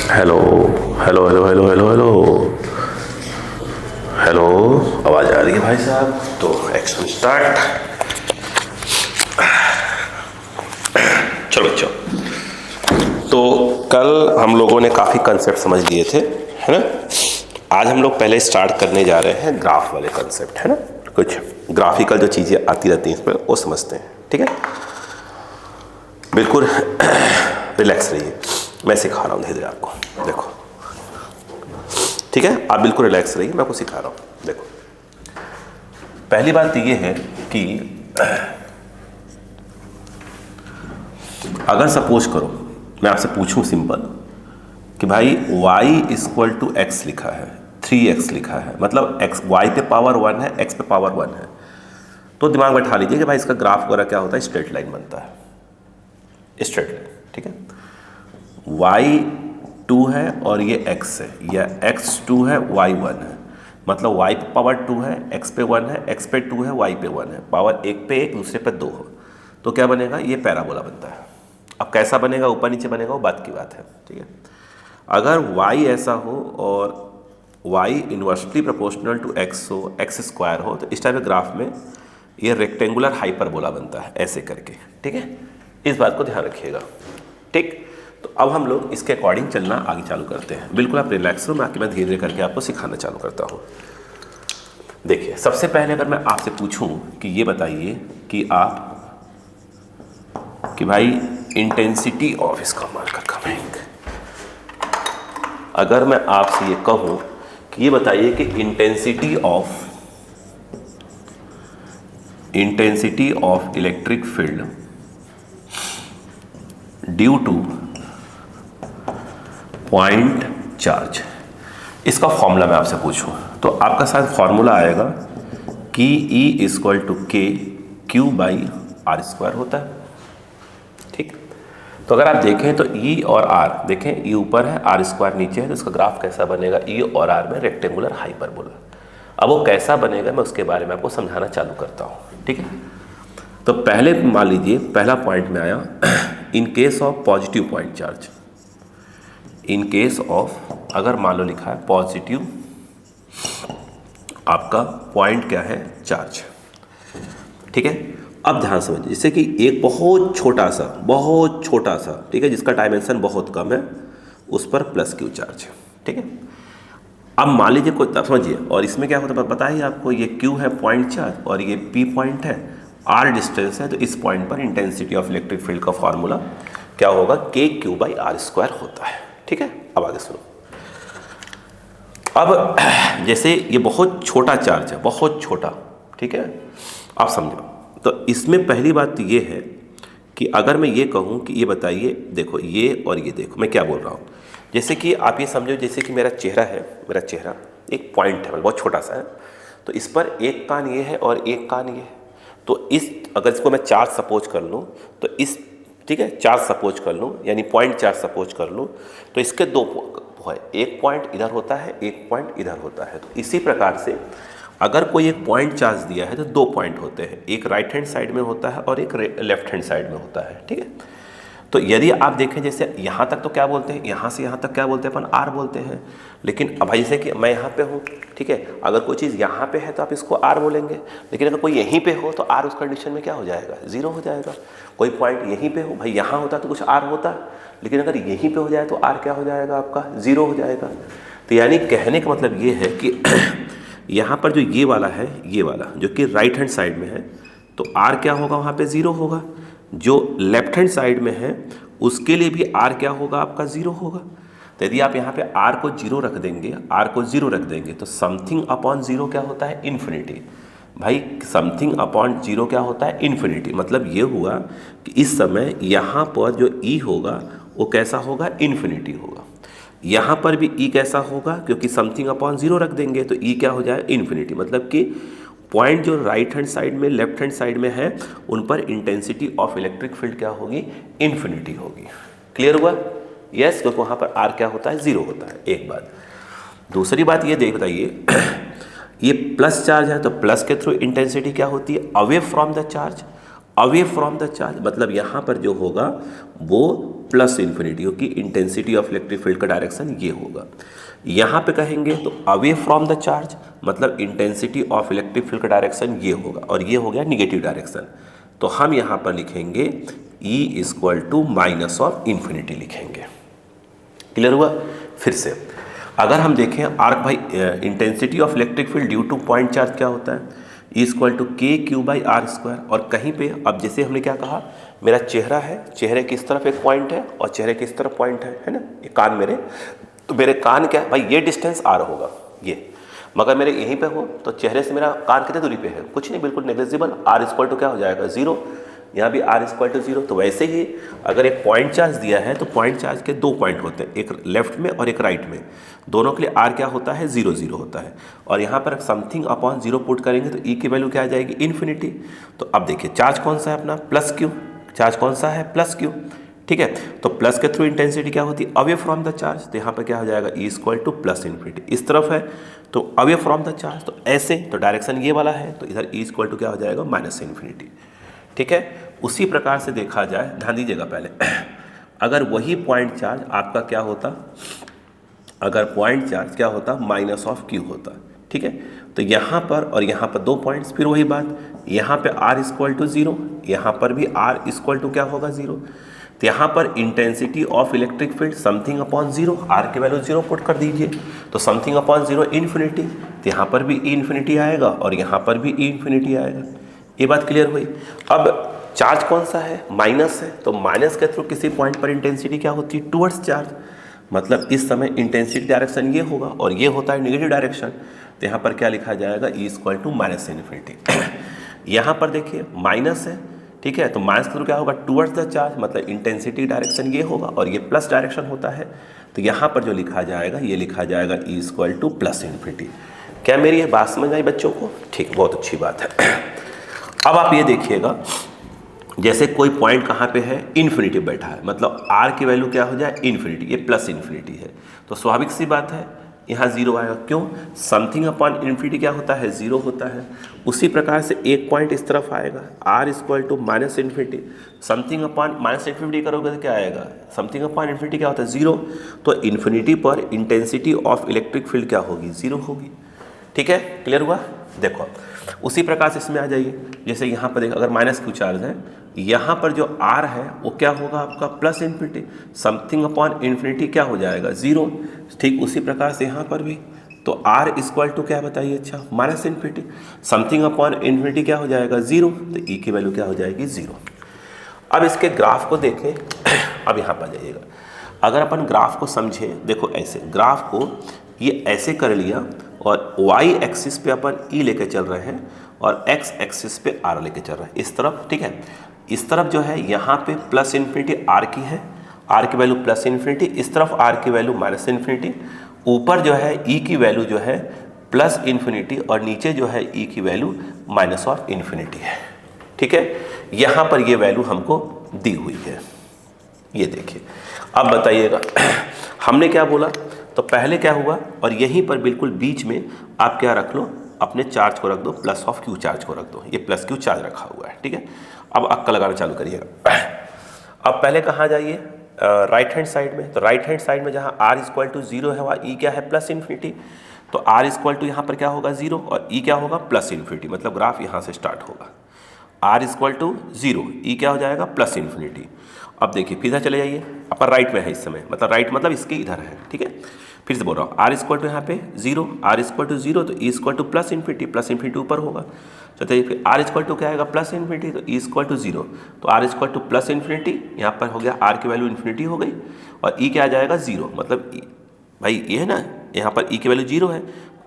Hello hello hello hello hello hello hello, आवाज़ आ रही है भाई साहब? तो एक्शन स्टार्ट। चलो बच्चों, तो कल हम लोगों ने काफ़ी कंसेप्ट समझ लिए थे, है ना। आज हम लोग पहले स्टार्ट करने जा रहे हैं ग्राफ वाले कंसेप्ट, है ना। कुछ ग्राफिकल जो चीज़ें आती रहती हैं इस पर वो समझते हैं, ठीक है। बिल्कुल रिलैक्स रहिए, मैं सिखा रहा हूँ धीरे धीरे आपको, देखो, ठीक है। आप बिल्कुल रिलैक्स रहिए, मैं आपको सिखा रहा हूँ। देखो, पहली बात ये है कि अगर सपोज करो मैं आपसे पूछूं सिंपल कि भाई y इक्वल टू एक्स लिखा है, 3x लिखा है, मतलब x y पे पावर 1 है, x पे पावर 1 है, तो दिमाग बैठा लीजिए कि भाई इसका ग्राफ वगैरह क्या होता है, स्ट्रेट लाइन बनता है, स्ट्रेट लाइन, ठीक है। y 2 है और ये x है, या x 2 है y 1 है, मतलब y पे पावर 2 है, x पे 1 है, x पे 2 है, y पे 1 है, पावर एक पे एक, दूसरे पे 2 हो, तो क्या बनेगा, ये पैराबोला बनता है। अब कैसा बनेगा, ऊपर नीचे बनेगा, वो बात की बात है, ठीक है। अगर y ऐसा हो और y inversely proportional to x हो, x स्क्वायर हो, तो इस टाइप के ग्राफ में ये रेक्टेंगुलर हाइपरबोला बनता है, ऐसे करके, ठीक है। इस बात को ध्यान रखिएगा, ठीक। तो अब हम लोग इसके अकॉर्डिंग चलना आगे चालू करते हैं। बिल्कुल आप रिलैक्स हो, मैं धीरे धीरे करके आपको सिखाना चालू करता हूँ। देखिए, सबसे पहले अगर मैं आपसे पूछूं कि ये बताइए कि भाई इंटेंसिटी ऑफ इसका मार्कर कमिंग, अगर मैं आपसे ये कहूं कि ये बताइए कि intensity of electric field due to point charge, इसका फॉर्मूला मैं आपसे पूछूं तो आपका शायद फॉर्मूला आएगा कि E equal to K Q by R square होता है, ठीक। तो अगर आप देखें तो E और R, देखें E ऊपर है, R स्क्वायर नीचे है, तो इसका ग्राफ कैसा बनेगा, E और R में रेक्टेंगुलर हाइपरबोला। अब वो कैसा बनेगा मैं उसके बारे में आपको समझाना चालू करता हूँ, ठीक है। तो पहले मान लीजिए पहला पॉइंट में आया in case of positive point charge, in case of, अगर मान लो लिखा है पॉजिटिव, आपका पॉइंट क्या है, चार्ज, ठीक है। अब ध्यान समझिए, जैसे कि एक बहुत छोटा सा, ठीक है, जिसका डायमेंशन बहुत कम है, उस पर प्लस क्यू चार्ज, ठीक है। अब मान लीजिए कोई, समझिए, और इसमें क्या होता है पता ही आपको, ये क्यू है पॉइंट चार्ज और ये पी पॉइंट है, आर डिस्टेंस है, तो इस पॉइंट पर इंटेंसिटी ऑफ इलेक्ट्रिक फील्ड का फॉर्मूला क्या होगा, के क्यू बाई आर स्क्वायर होता है, ठीक है। अब आगे सुनो। अब जैसे ये बहुत छोटा चार्ज है, बहुत छोटा, ठीक है, आप समझो। तो इसमें पहली बात तो ये है कि अगर मैं ये कहूँ कि ये बताइए, देखो ये और ये, देखो मैं क्या बोल रहा हूँ, जैसे कि आप ये समझो, जैसे कि मेरा चेहरा एक पॉइंट है, बहुत छोटा सा है, तो इस पर एक कान ये है और एक कान ये है, तो इस, अगर इसको मैं चार्ज सपोज कर लूँ तो इस, ठीक है, चार्ज सपोज कर लूँ, यानी पॉइंट चार्ज सपोज कर लूँ, तो इसके दो है, एक पॉइंट इधर होता है, एक पॉइंट इधर होता है। तो इसी प्रकार से अगर कोई एक पॉइंट चार्ज दिया है तो दो पॉइंट होते हैं, एक राइट हैंड साइड में होता है और एक लेफ्ट हैंड साइड में होता है, ठीक है। तो यदि आप देखें, जैसे यहाँ तक तो क्या बोलते हैं, यहाँ से यहाँ तक क्या बोलते हैं अपन, आर बोलते हैं। लेकिन अब जैसे कि मैं यहाँ पे हूँ, ठीक है, अगर कोई चीज़ यहाँ पे है तो आप इसको आर बोलेंगे, लेकिन अगर कोई यहीं पे हो तो आर उस कंडीशन में क्या हो जाएगा, जीरो हो जाएगा। कोई पॉइंट यहीं पे हो, भाई यहाँ होता तो कुछ आर होता, लेकिन अगर यहीं पे हो जाए तो आर क्या हो जाएगा आपका, जीरो हो जाएगा। तो यानी कहने का मतलब ये है कि यहाँ पर जो ये वाला है, ये वाला जो कि राइट हैंड साइड में है, तो आर क्या होगा, वहाँ पे ज़ीरो होगा। जो लेफ्ट हैंड साइड में है उसके लिए भी आर क्या होगा, आपका ज़ीरो होगा। तो यदि आप यहाँ पे आर को जीरो रख देंगे, तो समथिंग अपॉन ज़ीरो क्या होता है, इन्फिनिटी। भाई समथिंग अपॉन जीरो क्या होता है, इन्फिनिटी। मतलब ये हुआ कि इस समय यहाँ पर जो ई होगा वो कैसा होगा, इन्फिनिटी होगा। यहाँ पर भी ई कैसा होगा, क्योंकि समथिंग अपॉन जीरो रख देंगे तो ई क्या हो जाए, इन्फिनिटी। मतलब कि पॉइंट जो राइट हैंड साइड में, लेफ्ट हैंड साइड में है, उन पर इंटेंसिटी ऑफ इलेक्ट्रिक फील्ड क्या होगी, इन्फिनिटी होगी। क्लियर हुआ? यस, क्योंकि वहाँ पर आर क्या होता है, जीरो होता है। एक बात। दूसरी बात ये देख बताइए, ये प्लस चार्ज है तो प्लस के थ्रू इंटेंसिटी क्या होती है, अवे फ्रॉम द चार्ज। मतलब यहाँ पर जो होगा वो प्लस इन्फिनिटी, क्योंकि इंटेंसिटी ऑफ इलेक्ट्रिक फील्ड का डायरेक्शन ये होगा। यहाँ पे कहेंगे तो अवे फ्रॉम द चार्ज, मतलब इंटेंसिटी ऑफ इलेक्ट्रिक फील्ड का डायरेक्शन ये होगा, और ये हो गया निगेटिव डायरेक्शन। तो हम यहाँ पर लिखेंगे E equal to minus of infinity लिखेंगे। क्लियर हुआ? फिर से अगर हम देखें आर्क भाई intensity of electric field due to point charge क्या होता है, E equal to K Q by R square. और कहीं पे अब जैसे हमने क्या कहा, मेरा चेहरा है, चेहरे की इस तरफ एक पॉइंट है और चेहरे की इस तरफ पॉइंट है ना, ये कान मेरे, तो मेरे कान क्या है भाई, ये डिस्टेंस आर होगा ये, मगर मेरे यहीं पे हो तो चेहरे से मेरा कान कितने दूरी पे है, कुछ नहीं, बिल्कुल नेग्लिजिबल। आर इक्वल टू क्या हो जाएगा, जीरो। यहाँ भी आर इक्वल टू जीरो। तो वैसे ही अगर एक पॉइंट चार्ज दिया है तो पॉइंट चार्ज के दो पॉइंट होते हैं, एक लेफ्ट में और एक राइट में, दोनों के लिए आर क्या होता है, जीरो जीरो होता है। और यहाँ पर समथिंग अपॉन जीरो पुट करेंगे तो ई की वैल्यू क्या आ जाएगी, इन्फिनिटी। तो अब देखिए चार्ज कौन सा है अपना, प्लस क्यू। चार्ज कौन सा है, प्लस क्यू। ठीक है, तो प्लस के थ्रू इंटेंसिटी क्या होती है, अवे फ्रॉम द चार्ज। तो यहाँ पर क्या हो जाएगा, E equal to plus infinity. इस तरफ है तो अवे फ्रॉम द चार्ज, तो ऐसे तो डायरेक्शन ये वाला है, तो इधर ई इक्वल टू क्या हो जाएगा, माइनस इन्फिनिटी। ठीक है, उसी प्रकार से देखा जाए, ध्यान दीजिएगा पहले, अगर वही पॉइंट चार्ज आपका क्या होता, अगर पॉइंट चार्ज क्या होता, माइनस ऑफ क्यू होता। ठीक है, तो यहाँ पर और यहाँ पर दो पॉइंट्स, फिर वही बात, यहाँ पे आर इक्वल टू जीरो, यहाँ पर भी आर इक्वल टू क्या होगा, जीरो। तो यहाँ पर intensity of electric field something upon zero, R की वैल्यू जीरो पुट कर दीजिए, तो समथिंग अपॉन जीरो इन्फिनिटी। तो यहाँ पर भी ई इन्फिनिटी आएगा और यहाँ पर भी ई इन्फिनिटी आएगा। ये बात क्लियर हुई। अब चार्ज कौन सा है, माइनस है, तो माइनस के थ्रू किसी पॉइंट पर इंटेंसिटी क्या होती है, टुवर्ड्स चार्ज, मतलब इस समय इंटेंसिटी डायरेक्शन ये होगा और ये होता है नेगेटिव डायरेक्शन। तो यहाँ पर क्या लिखा जाएगा, E equal to minus infinity. यहाँ पर देखिए माइनस है, ठीक है, तो माइनस के थ्रू क्या होगा, टुवर्ड्स द चार्ज, मतलब इंटेंसिटी डायरेक्शन ये होगा और ये प्लस डायरेक्शन होता है। तो यहाँ पर जो लिखा जाएगा, ये लिखा जाएगा E equal to plus infinity. क्या मेरी ये बात समझ आई बच्चों को? ठीक, बहुत अच्छी बात है। अब आप ये देखिएगा, जैसे कोई पॉइंट कहाँ पे है, इन्फिनिटी बैठा है, मतलब आर की वैल्यू क्या हो जाए, इन्फिनिटी, ये प्लस इन्फिनिटी है, तो स्वाभाविक सी बात है यहाँ जीरो आएगा। क्यों, समथिंग अपॉन इन्फिनिटी क्या होता है, जीरो होता है। उसी प्रकार से एक पॉइंट इस तरफ आएगा, R equal to minus infinity, something upon minus infinity करोगे तो क्या आएगा, समथिंग अपॉन इन्फिनिटी क्या होता है, जीरो। तो इन्फिनिटी पर इंटेंसिटी ऑफ इलेक्ट्रिक फील्ड क्या होगी, जीरो होगी। ठीक है, क्लियर हुआ? देखो उसी प्रकार से इसमें आ जाइए, जैसे यहाँ पर देखो अगर माइनस क्यू चार्ज है, यहाँ पर जो आर है वो क्या होगा आपका, plus infinity, something upon infinity क्या हो जाएगा, जीरो। ठीक उसी प्रकार से यहाँ पर भी, तो आर इक्वल टू क्या बताइए, अच्छा minus infinity, something upon infinity क्या हो जाएगा, जीरो, तो ई की वैल्यू क्या हो जाएगी, जीरो। अब इसके ग्राफ को देखें, अब यहाँ पर जाइएगा, अगर अपन ग्राफ को समझें, देखो ऐसे ग्राफ को ये ऐसे कर लिया और वाई एक्सिस पे अपन ई लेके चल रहे हैं और एक्स एक्सिस पे आर लेके चल रहे हैं इस तरफ। ठीक है, इस तरफ जो है यहाँ पे प्लस इन्फिनिटी आर की है, आर की वैल्यू प्लस इन्फिनिटी, इस तरफ आर की वैल्यू माइनस इन्फिनिटी, ऊपर जो है ई की वैल्यू जो है प्लस इन्फिनिटी और नीचे जो है ई की वैल्यू माइनस ऑफ इन्फिनिटी है। ठीक है, यहाँ पर ये वैल्यू हमको दी हुई है, ये देखिए। अब बताइएगा हमने क्या बोला, तो पहले क्या हुआ, और यहीं पर बिल्कुल बीच में आप क्या रख लो, अपने चार्ज को रख दो, प्लस ऑफ क्यू चार्ज को रख दो, ये प्लस क्यू चार्ज रखा हुआ है। ठीक है, अब अक्का लगाना चालू करिएगा। अब पहले कहाँ जाइए, राइट हैंड साइड में, तो राइट हैंड साइड में जहाँ आर इक्वल टू जीरो है वहाँ ई क्या है, प्लस इन्फिनिटी, तो आर इक्वल टू यहाँ पर क्या होगा, जीरो, और ई क्या होगा, प्लस इन्फिनिटी, मतलब ग्राफ यहाँ से स्टार्ट होगा, आर इक्वल टू जीरो, ई क्या हो जाएगा, प्लस इन्फिनिटी। अब देखिए फिर इधर चले जाइए, अपन राइट में है इस समय, मतलब राइट मतलब इसके इधर है। ठीक है, फिर से बोल रहा हूँ, आर इक्वल टू यहाँ पे zero, R equal to zero, तो E equal to plus infinity, plus infinity ऊपर होगा, चलिए फिर आर इक्वल टू क्या आएगा, प्लस इन्फिनिटी, तो ई इक्वल टू जीरो, तो R equal to plus infinity, यहाँ पर हो गया आर की वैल्यू इन्फिनिटी हो गई, और ई क्या आ जाएगा, जीरो, मतलब भाई ये है ना, यहाँ पर ई की वैल्यू जीरो है,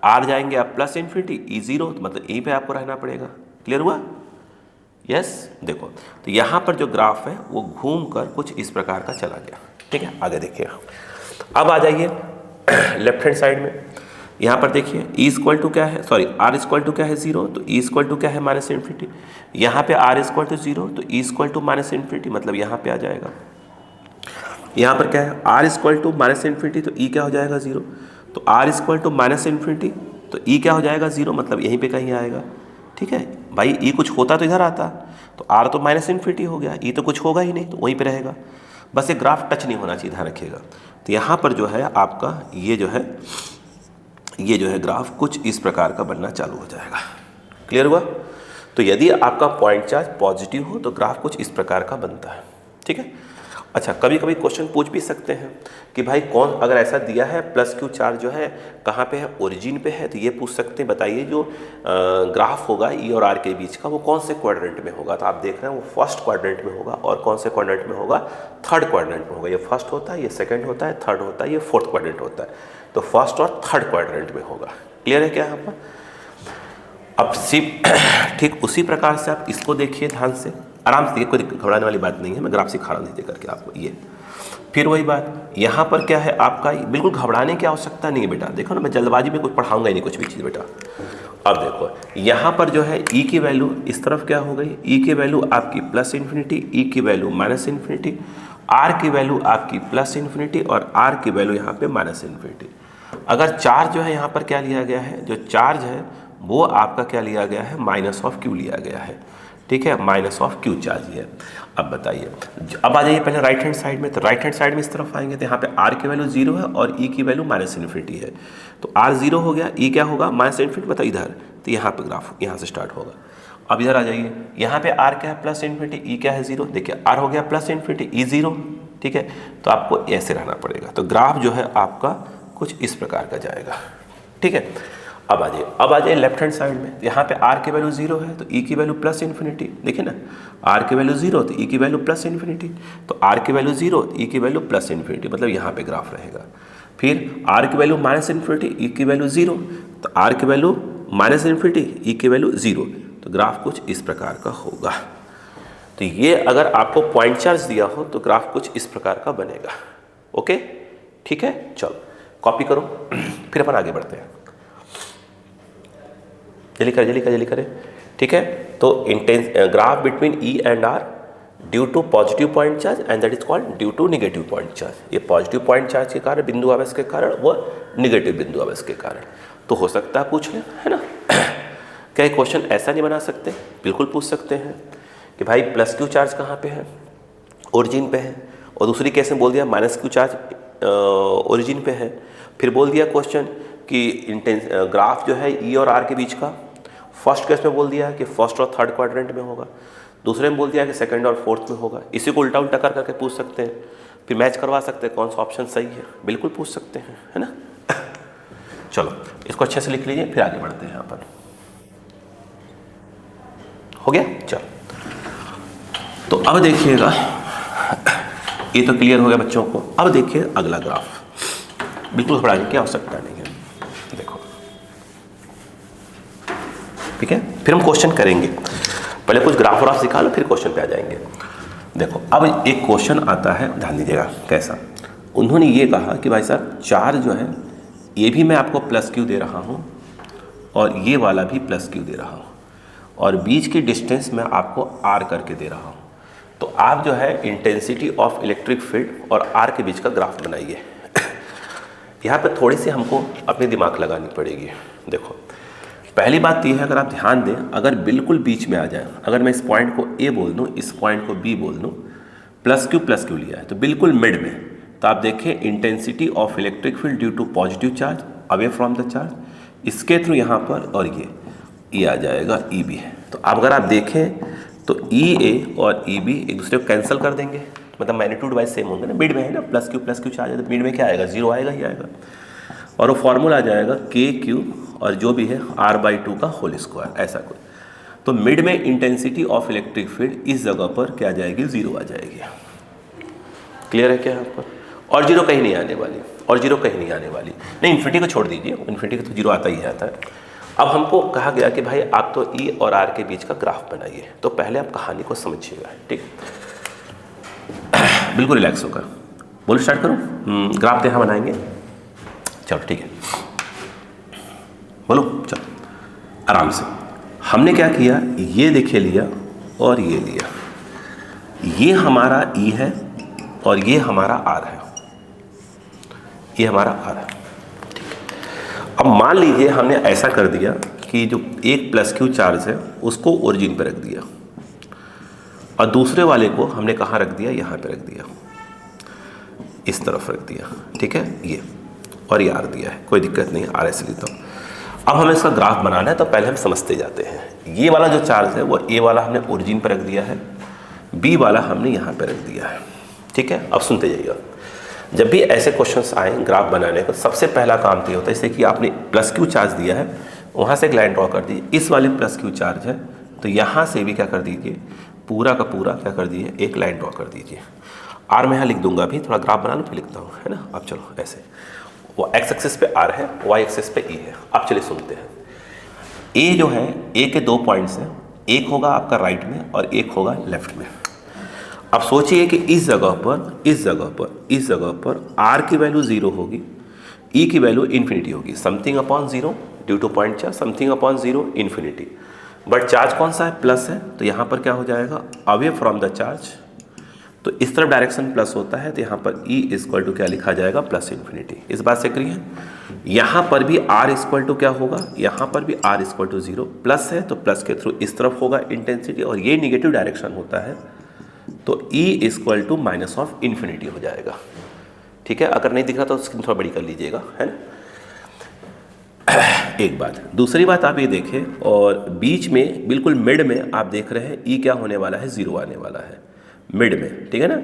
आर जाएंगे आप प्लस इन्फिनिटी, ई जीरो, तो मतलब यहीं पर आपको रहना पड़ेगा। क्लियर हुआ? यस, देखो तो यहाँ पर जो ग्राफ है वो घूम कर कुछ इस प्रकार का चला गया। ठीक है, आगे देखिएगा। अब आ जाइए लेफ्ट हैंड साइड में, यहाँ पर देखिए ई इक्वल टू क्या है, सॉरी आर इक्वल टू क्या है, जीरो, तो ई इक्वल टू क्या है, माइनस इन्फिनिटी, यहाँ पे आर इक्वल टू जीरो, तो E equal to minus infinity, मतलब यहाँ पे आ जाएगा, यहाँ पर क्या है, R equal to minus infinity, तो ई क्या हो जाएगा, जीरो, तो R equal to minus infinity, तो ई क्या हो जाएगा, जीरो, मतलब यहीं पे कहीं आएगा। ठीक है भाई, ई कुछ होता तो इधर आता, तो आर तो माइनस इन्फिनिटी हो गया, ई तो कुछ होगा ही नहीं, तो वहीं पे रहेगा। बस ये ग्राफ टच नहीं होना चाहिए, ध्यान रखिएगा। तो यहाँ पर जो है आपका ये जो है ग्राफ कुछ इस प्रकार का बनना चालू हो जाएगा। क्लियर हुआ? तो यदि आपका पॉइंट चार्ज पॉजिटिव हो तो ग्राफ कुछ इस प्रकार का बनता है। ठीक है। अच्छा, कभी कभी क्वेश्चन पूछ भी सकते हैं कि भाई कौन, अगर ऐसा दिया है प्लस क्यू चार्ज जो है कहाँ पे है, ओरिजिन पे है, तो ये पूछ सकते हैं बताइए जो ग्राफ होगा ई और आर के बीच का वो कौन से क्वाड्रेंट में होगा। तो आप देख रहे हैं वो फर्स्ट क्वाड्रेंट में होगा, और कौन से क्वाड्रेंट में होगा, थर्ड क्वाड्रेंट में होगा। ये फर्स्ट होता है, ये सेकेंड होता है, थर्ड होता है, ये फोर्थ क्वाड्रेंट होता है। तो फर्स्ट और थर्ड क्वाड्रेंट में होगा। क्लियर है क्या यहाँ पर? अब सिर्फ ठीक उसी प्रकार से आप इसको देखिए ध्यान से, आराम से, कोई घबराने वाली बात नहीं है, मैं ग्राफ सिखा रहा हूँ नीचे करके आपको। ये फिर वही बात, यहाँ पर क्या है आपका, बिल्कुल घबराने की आवश्यकता नहीं है बेटा। देखो ना, मैं जल्दबाजी में कुछ पढ़ाऊंगा ही नहीं कुछ भी चीज़ बेटा। अब देखो यहाँ पर जो है ई की वैल्यू इस तरफ क्या हो गई, ई की वैल्यू आपकी प्लस इन्फिनिटी, ई की वैल्यू माइनस इन्फिनिटी, आर की वैल्यू आपकी प्लस इन्फिनिटी और आर की वैल्यू यहाँ पे माइनस इन्फिनिटी। अगर चार्ज जो है यहाँ पर क्या लिया गया है, जो चार्ज है वो आपका क्या लिया गया है, माइनस ऑफ क्यू लिया गया है। ठीक है, माइनस ऑफ क्यू चार्ज है। अब बताइए, अब आ जाइए पहले राइट हैंड साइड में। तो राइट हैंड साइड में इस तरफ आएंगे तो यहाँ पे आर की वैल्यू 0 है और ई की वैल्यू माइनस इन्फिनिटी है। तो आर 0 हो गया, ई क्या होगा, माइनस इन्फिनिटी, मतलब इधर। तो यहाँ पे ग्राफ यहाँ से स्टार्ट होगा। अब इधर आ जाइए, यहाँ पे आर क्या है, प्लस इन्फिनिटी, ई क्या है 0। देखिए आर हो गया प्लस इन्फिनिटी, ई 0। ठीक है, तो आपको ऐसे रहना पड़ेगा। तो ग्राफ जो है आपका कुछ इस प्रकार का जाएगा। ठीक है, अब आ जाइए लेफ्ट हैंड साइड में। यहाँ पे आर की वैल्यू 0 है तो ई की वैल्यू प्लस इन्फिनिटी। देखिए ना, आर की वैल्यू 0 तो ई की वैल्यू प्लस इन्फिनिटी। तो आर की वैल्यू 0, ई की वैल्यू प्लस इन्फिनिटी, मतलब यहाँ पे ग्राफ रहेगा। फिर आर की वैल्यू माइनस इन्फिनिटी, ई की वैल्यू 0, तो आर की वैल्यू माइनस इन्फिनिटी, ई की वैल्यू 0, तो ग्राफ कुछ इस प्रकार का होगा। तो ये अगर आपको पॉइंट चार्ज दिया हो तो ग्राफ कुछ इस प्रकार का बनेगा। ओके, ठीक है, चलो कॉपी करो फिर अपन आगे बढ़ते हैं। जल्दी करें। ठीक है, तो graph between E and R due to positive point charge and that is called due to negative point charge. ये पॉजिटिव पॉइंट चार्ज के कारण, बिंदु आवेश के कारण, वो नेगेटिव बिंदु आवेश के कारण। तो हो सकता है पूछ लें, है ना। क्या क्वेश्चन ऐसा नहीं बना सकते? बिल्कुल पूछ सकते हैं कि भाई प्लस क्यू चार्ज कहाँ पे है, ओरिजिन पे है। और दूसरी केस में बोल दिया माइनस क्यू चार्ज ओरिजिन पे है। फिर बोल दिया क्वेश्चन कि ग्राफ जो है ई और आर के बीच का, फर्स्ट केस में बोल दिया है कि फर्स्ट और थर्ड क्वाड्रेंट में होगा, दूसरे में बोल दिया कि सेकंड और फोर्थ में होगा। इसी को उल्टा उल्टा कर करके पूछ सकते हैं, फिर मैच करवा सकते हैं कौन सा ऑप्शन सही है, बिल्कुल पूछ सकते हैं, है ना। चलो इसको अच्छे से लिख लीजिए, फिर आगे बढ़ते हैं। यहाँ पर हो गया, चलो। तो अब देखिएगा, ये तो क्लियर हो गया बच्चों को। अब देखिए अगला ग्राफ, बिल्कुल घबराने की आवश्यकता नहीं है। देखो, ठीक है, फिर हम क्वेश्चन करेंगे। पहले कुछ ग्राफ व्राफ सिखा लो, फिर क्वेश्चन पे आ जाएंगे। देखो अब एक क्वेश्चन आता है, ध्यान दीजिएगा कैसा। उन्होंने ये कहा कि भाई साहब चार्ज जो है ये भी मैं आपको प्लस क्यू दे रहा हूँ और ये वाला भी प्लस क्यू दे रहा हूँ, और बीच की डिस्टेंस मैं आपको आर करके दे रहा हूँ। तो आप जो है इंटेंसिटी ऑफ इलेक्ट्रिक फील्ड और आर के बीच का ग्राफ बनाइए। यहाँ पे थोड़ी सी हमको अपनी दिमाग लगानी पड़ेगी। देखो पहली बात यह है, अगर आप ध्यान दें, अगर बिल्कुल बीच में आ जाए, अगर मैं इस पॉइंट को ए बोल दूँ, इस पॉइंट को बी बोल दूँ, प्लस क्यू लिया है तो बिल्कुल मिड में, तो आप देखें intensity of electric field due to positive charge away from the charge, इसके थ्रू यहाँ पर, और ये आ जाएगा ई बी है। तो अब अगर आप देखें तो ई ए और ई बी एक दूसरे को कैंसिल कर देंगे, मतलब मैग्नीट्यूड वाइज सेम होंगे ना, मिड में है ना, प्लस क्यू चार्ज है तो मिड में क्या आएगा, 0 आएगा ही आएगा। और वो फॉर्मूला आ जाएगा के क्यू और जो भी है r/2 का होल स्क्वायर, ऐसा कुछ। तो मिड में इंटेंसिटी ऑफ इलेक्ट्रिक फील्ड इस जगह पर क्या आ जाएगी, 0 आ जाएगी। क्लियर है क्या यहाँ पर? और 0 कहीं नहीं आने वाली, और 0 कहीं नहीं आने वाली। नहीं, इन्फिनिटी को छोड़ दीजिए, इन्फिनिटी का तो 0 आता ही आता है। अब हमको कहा गया कि भाई आप तो ई और आर के बीच का ग्राफ बनाइए। तो पहले आप कहानी को समझिएगा, ठीक, बिल्कुल रिलैक्स होकर। बोलो स्टार्ट करूँ, ग्राफ यहाँ बनाएंगे। चलो ठीक है, बोलो चलो आराम से। हमने क्या किया, ये देखे लिया और ये लिया, ये हमारा ई है और ये हमारा आर है, ये हमारा आर है। ठीक है, अब मान लीजिए हमने ऐसा कर दिया कि जो एक प्लस क्यू चार्ज है उसको ओरिजिन पर रख दिया और दूसरे वाले को हमने कहाँ रख दिया, यहाँ पे रख दिया। इस तरफ रख दिया, ठीक है, ये और ये आर दिया है, कोई दिक्कत नहीं, आर ऐसे लेता हूँ। अब हमें इसका ग्राफ बनाना है तो पहले हम समझते जाते हैं। ये वाला जो चार्ज है वो ए वाला हमने ओरिजिन पर रख दिया है, बी वाला हमने यहाँ पे रख दिया है, ठीक है। अब सुनते जाइएगा, जब भी ऐसे क्वेश्चंस आए ग्राफ बनाने का, सबसे पहला काम तो ये होता है, जैसे कि आपने प्लस क्यू चार्ज दिया है, वहाँ से एक लाइन ड्रॉ कर दीजिए। इस वाले प्लस क्यू चार्ज है तो यहाँ से भी क्या कर दीजिए, पूरा का पूरा क्या कर दीजिए, एक लाइन ड्रॉ कर दीजिए। आर मैं यहाँ लिख दूंगा, अभी थोड़ा ग्राफ बना लो फिर लिखता हूँ, है ना। अब चलो ऐसे, वो एक्स एक्सिस पे आर है, वाई एक्सिस पे ई है। अब चलिए सुनते हैं। ए जो है, ए के 2 पॉइंट्स हैं, एक होगा आपका राइट में और एक होगा लेफ्ट में। अब सोचिए कि इस जगह पर आर की वैल्यू 0 होगी, ई की वैल्यू इन्फिनिटी होगी, something upon 0 due to point charge, something upon 0 infinity. But charge कौन सा है, प्लस है, तो यहाँ पर क्या हो जाएगा, अवे फ्रॉम द चार्ज, तो इस तरफ डायरेक्शन प्लस होता है, तो यहाँ पर E इक्वल टू क्या लिखा जाएगा, प्लस इन्फिनिटी। इस बात से एग्री है। यहाँ पर भी R इक्वल टू क्या होगा, यहाँ पर भी R इक्वल टू 0, प्लस है तो प्लस के थ्रू इस तरफ होगा इंटेंसिटी, और ये निगेटिव डायरेक्शन होता है तो E equal to minus of infinity हो जाएगा, ठीक है। अगर नहीं दिख रहा तो स्क्रीन थोड़ा बड़ी कर लीजिएगा, है ना। एक बात, दूसरी बात आप ये देखें, और बीच में बिल्कुल मिड में आप देख रहे हैं E क्या होने वाला है, 0 आने वाला है मिड में, ठीक है ना।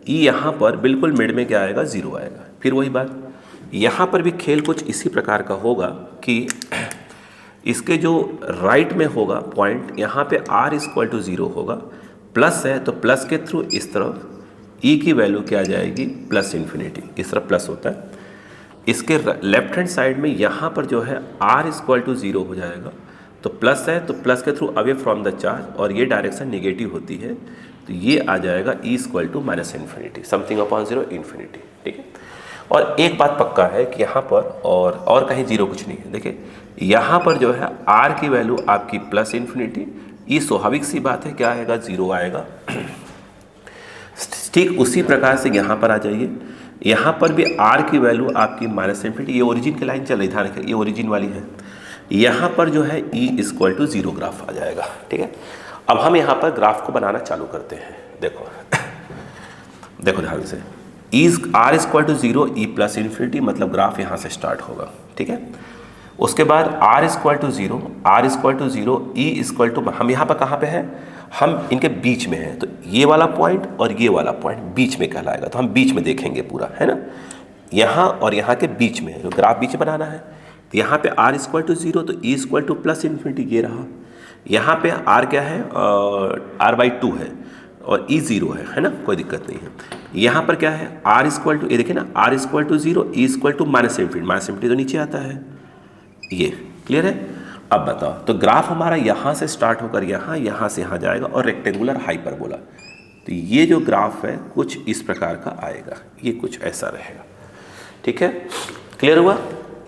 E यहाँ पर बिल्कुल मिड में क्या आएगा, 0 आएगा। फिर वही बात, यहाँ पर भी खेल कुछ इसी प्रकार का होगा कि इसके जो राइट में होगा पॉइंट, यहाँ पे R इक्वल टू 0 होगा, प्लस है तो प्लस के थ्रू इस तरफ E की वैल्यू क्या आ जाएगी, प्लस इन्फिनिटी, इस तरफ प्लस होता है। इसके लेफ्ट हैंड साइड में यहाँ पर जो है R इक्वल टू 0 हो जाएगा, तो प्लस है तो प्लस के through away from the charge, और ये डायरेक्शन नेगेटिव होती है, तो ये आ जाएगा E equal to minus infinity, something upon 0 infinity, ठीक है। और एक बात पक्का है कि यहाँ पर और कहीं 0 कुछ नहीं है। देखिए यहाँ पर जो है R की वैल्यू आपकी प्लस इन्फिनिटी, ये स्वाभाविक सी बात है, क्या आएगा, 0 आएगा। ठीक उसी प्रकार से यहाँ पर आ जाइए, यहाँ पर भी R की वैल्यू आपकी माइनस इन्फिनिटी, ये ओरिजिन की लाइन चल रही, ध्यान रखिए ये ओरिजिन वाली है। यहाँ पर जो है E इक्वल टू 0 ग्राफ आ जाएगा, ठीक है। अब हम यहाँ पर ग्राफ को बनाना चालू करते हैं। देखो देखो ध्यान से, R equal to 0, E plus infinity, मतलब ग्राफ यहाँ से स्टार्ट होगा, ठीक है। उसके बाद R equal to 0, E equal to, हम यहाँ पर कहाँ पे हैं, हम इनके बीच में हैं, तो ये वाला पॉइंट और ये वाला पॉइंट बीच में कहलाएगा, तो हम बीच में देखेंगे पूरा, है ना। यहाँ और यहाँ के बीच में है, तो ग्राफ बीच में बनाना है। तो यहाँ पे R इक्वल टू 0, तो E equal to plus infinity, ये रहा। यहाँ पे R क्या है, R/2 है, और E 0 है ना, कोई दिक्कत नहीं है। यहाँ पर क्या है, R इक्वल टू, ये देखिए ना, R equal to 0, E equal to minus infinity तो नीचे आता है, ये क्लियर है। अब बताओ, तो ग्राफ हमारा यहाँ से स्टार्ट होकर यहाँ से यहाँ जाएगा, और रेक्टेंगुलर हाइपरबोला, तो ये जो ग्राफ है कुछ इस प्रकार का आएगा, ये कुछ ऐसा रहेगा, ठीक है। क्लियर हुआ,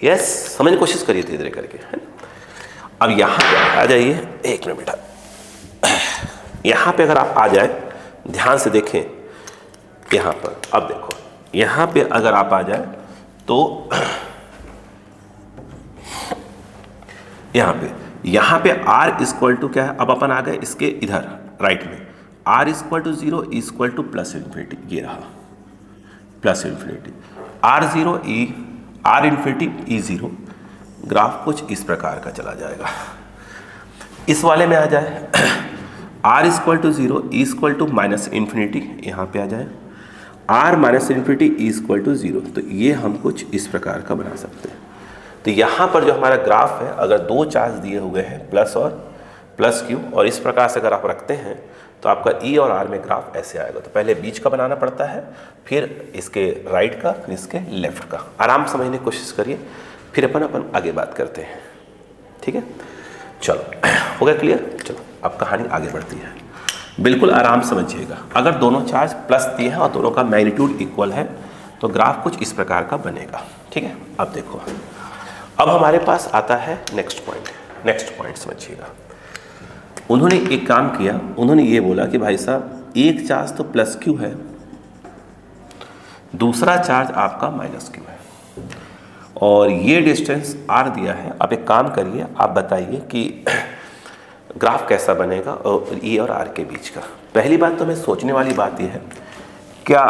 यस। समझने की कोशिश करिए धीरे धीरे करके, है ना। अब यहाँ पे आ जाइए, एक मिनट बेटा, यहाँ पे अगर आप आ जाए, ध्यान से देखें यहाँ पर, अब देखो यहाँ पे अगर आप आ जाए तो यहाँ पे R इक्वल टू क्या है, अब अपन आ गए इसके इधर राइट में, R equal to 0, E equal to plus infinity, ये रहा plus infinity, R infinity E 0, graph कुछ इस प्रकार का चला जाएगा। इस वाले में आ जाए, R equal to 0, E equal to minus infinity, यहाँ पे आ जाए R minus infinity, E equal to 0, तो ये हम कुछ इस प्रकार का बना सकते हैं। तो यहाँ पर जो हमारा ग्राफ है, अगर 2 चार्ज दिए हुए हैं, प्लस और प्लस क्यू, और इस प्रकार से अगर आप रखते हैं तो आपका E और R में ग्राफ ऐसे आएगा। तो पहले बीच का बनाना पड़ता है, फिर इसके राइट का, फिर इसके लेफ्ट का। आराम समझने की कोशिश करिए, फिर अपन आगे बात करते हैं, ठीक है। चलो हो गया क्लियर। चलो अब कहानी आगे बढ़ती है, बिल्कुल आराम समझिएगा। अगर दोनों चार्ज प्लस दिए हैं और दोनों का मैग्नीट्यूड इक्वल है तो ग्राफ कुछ इस प्रकार का बनेगा, ठीक है। अब देखो, अब हमारे पास आता है नेक्स्ट पॉइंट समझिएगा। उन्होंने एक काम किया, उन्होंने ये बोला कि भाई साहब एक चार्ज तो प्लस क्यू है, दूसरा चार्ज आपका माइनस क्यू है, और ये डिस्टेंस R दिया है। अब एक काम करिए, आप बताइए कि ग्राफ कैसा बनेगा और E और R के बीच का। पहली बात तो हमें सोचने वाली बात यह है क्या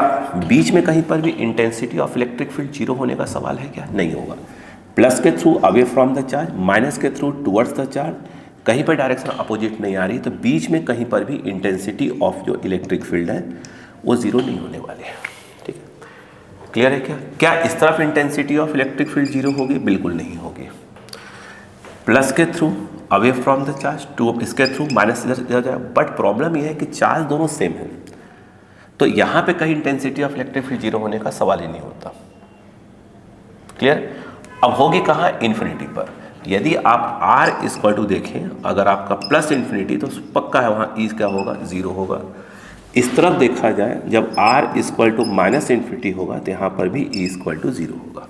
बीच में कहीं पर भी intensity of electric field zero होने का सवाल है क्या? नहीं होगा। प्लस के through away from the charge, minus के थ्रू टुवर्ड्स द चार्ज, कहीं पर डायरेक्शन अपोजिट नहीं आ रही, तो बीच में कहीं पर भी इंटेंसिटी ऑफ जो इलेक्ट्रिक फील्ड है वो जीरो नहीं होने वाले हैं। ठीक है, क्लियर है क्या? क्या इस तरफ intensity of electric field zero होगी? बिल्कुल नहीं होगी। प्लस के through away from the charge, टू इसके थ्रू माइनस इधर जाए, बट प्रॉब्लम यह है कि चार्ज दोनों सेम है, तो यहां पे कहीं intensity of electric field zero होने का सवाल ही नहीं होता। क्लियर? अब होगी कहाँ? इन्फिनिटी पर। यदि आप r इक्वल टू देखें, अगर आपका प्लस इन्फिनिटी तो पक्का है वहाँ e क्या होगा? जीरो होगा। इस तरफ देखा जाए जब r equal to minus infinity होगा तो यहाँ पर भी e इक्वल टू जीरो होगा,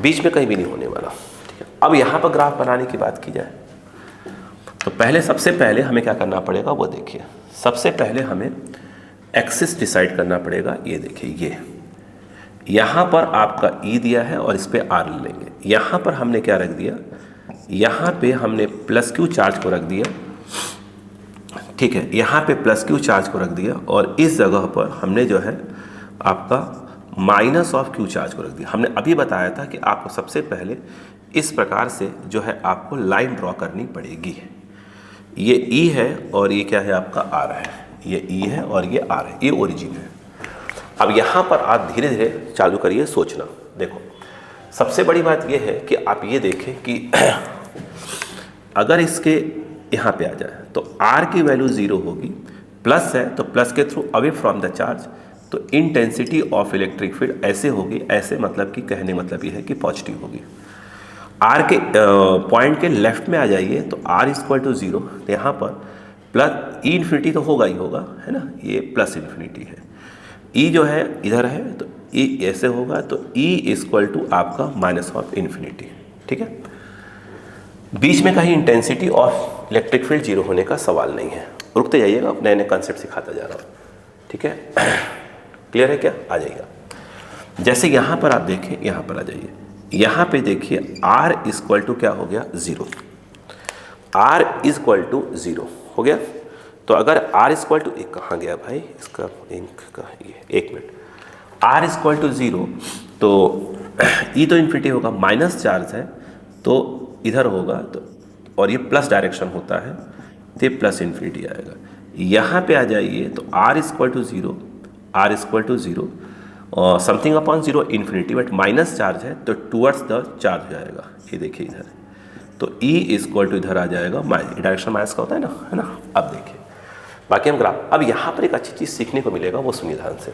बीच में कहीं भी नहीं होने वाला। ठीक है, अब यहाँ पर ग्राफ बनाने की बात की जाए तो सबसे पहले हमें क्या करना पड़ेगा वो देखिए। सबसे पहले हमें एक्सिस डिसाइड करना पड़ेगा। ये देखिए, ये यहाँ पर आपका E दिया है और इस पर R लेंगे। यहाँ पर हमने क्या रख दिया? यहाँ पे हमने प्लस क्यू चार्ज को रख दिया। ठीक है, यहाँ पे प्लस क्यू चार्ज को रख दिया और इस जगह पर हमने जो है आपका माइनस ऑफ क्यू चार्ज को रख दिया। हमने अभी बताया था कि आपको सबसे पहले इस प्रकार से जो है आपको लाइन ड्रॉ करनी पड़ेगी। ये E है और ये क्या है आपका R है, ये E है और ये R है, ये ओरिजिन है। अब यहाँ पर आप धीरे धीरे चालू करिए सोचना। देखो, सबसे बड़ी बात यह है कि आप ये देखें कि अगर इसके यहाँ पे आ जाए तो R की वैल्यू ज़ीरो होगी, प्लस है तो प्लस के through away from the charge, तो इंटेंसिटी ऑफ इलेक्ट्रिक फील्ड ऐसे होगी, ऐसे मतलब कि कहने मतलब ये है कि पॉजिटिव होगी। R के पॉइंट के लेफ्ट में आ जाइए तो R इक्वल टू ज़ीरो, तो यहाँ पर प्लस ई इन्फिनिटी तो होगा ही होगा, है ना, ये प्लस इन्फिनिटी है। E जो है इधर है तो E ऐसे होगा, तो E इक्वल टू आपका माइनस ऑफ इन्फिनिटी। ठीक है, बीच में कहीं intensity of electric field zero होने का सवाल नहीं है। रुकते जाइएगा, नए नए कॉन्सेप्ट सिखाता जा रहा हूँ। ठीक है, क्लियर है क्या? आ जाइएगा। जैसे यहाँ पर आप देखें, यहाँ पर आ जाइए, यहाँ पे देखिए R इक्वल टू क्या हो गया? Zero. R equal to zero हो गया। तो अगर R इक्वल टू, एक कहाँ गया भाई इसका इंक का, ये एक minute, R equal to zero, तो E तो इन्फिनिटी होगा, माइनस चार्ज है तो इधर होगा, तो और ये प्लस डायरेक्शन होता है तो ये प्लस इन्फिनिटी आएगा। यहाँ पे आ जाइए तो R equal to zero, R equal to zero और something upon zero infinity, but minus charge है तो टूवर्ड्स द चार्ज जाएगा। ये देखिए इधर, तो E इक्वल टू इधर आ जाएगा, डायरेक्शन माइनस का होता है ना, है ना। अब देखिए बाकी हम ग्राफ, अब यहाँ पर एक अच्छी चीज़ सीखने को मिलेगा, वो सुनिए ध्यान से।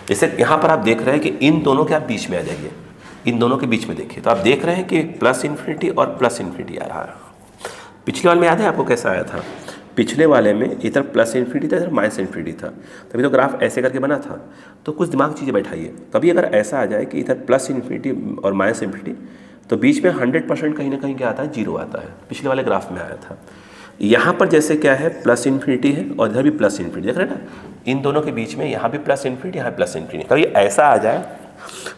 जैसे यहाँ पर आप देख रहे हैं कि इन दोनों के आप बीच में आ जाइए, इन दोनों के बीच में देखिए तो आप देख रहे हैं कि प्लस इन्फिनिटी और प्लस इन्फिनिटी आ रहा है। पिछले वाले में याद है आपको कैसा आया था? पिछले वाले में इधर प्लस इन्फिनिटी था, इधर माइनस इन्फिनिटी था, तभी तो ग्राफ ऐसे करके बना था। तो कुछ दिमाग चीज़ें बैठाइए, कभी अगर ऐसा आ जाए कि इधर प्लस इन्फिनिटी और माइनस इन्फिनिटी, तो बीच में 100% कहीं ना कहीं क्या आता है? जीरो आता है। पिछले वाले ग्राफ में आया था। यहाँ पर जैसे क्या है? प्लस इन्फिनिटी है और इधर भी प्लस इन्फिनिटी, देख रहे हैं ना, इन दोनों के बीच में यहाँ भी प्लस इन्फिनिटी, यहाँ प्लस इन्फिनिटी। कभी ऐसा आ जाए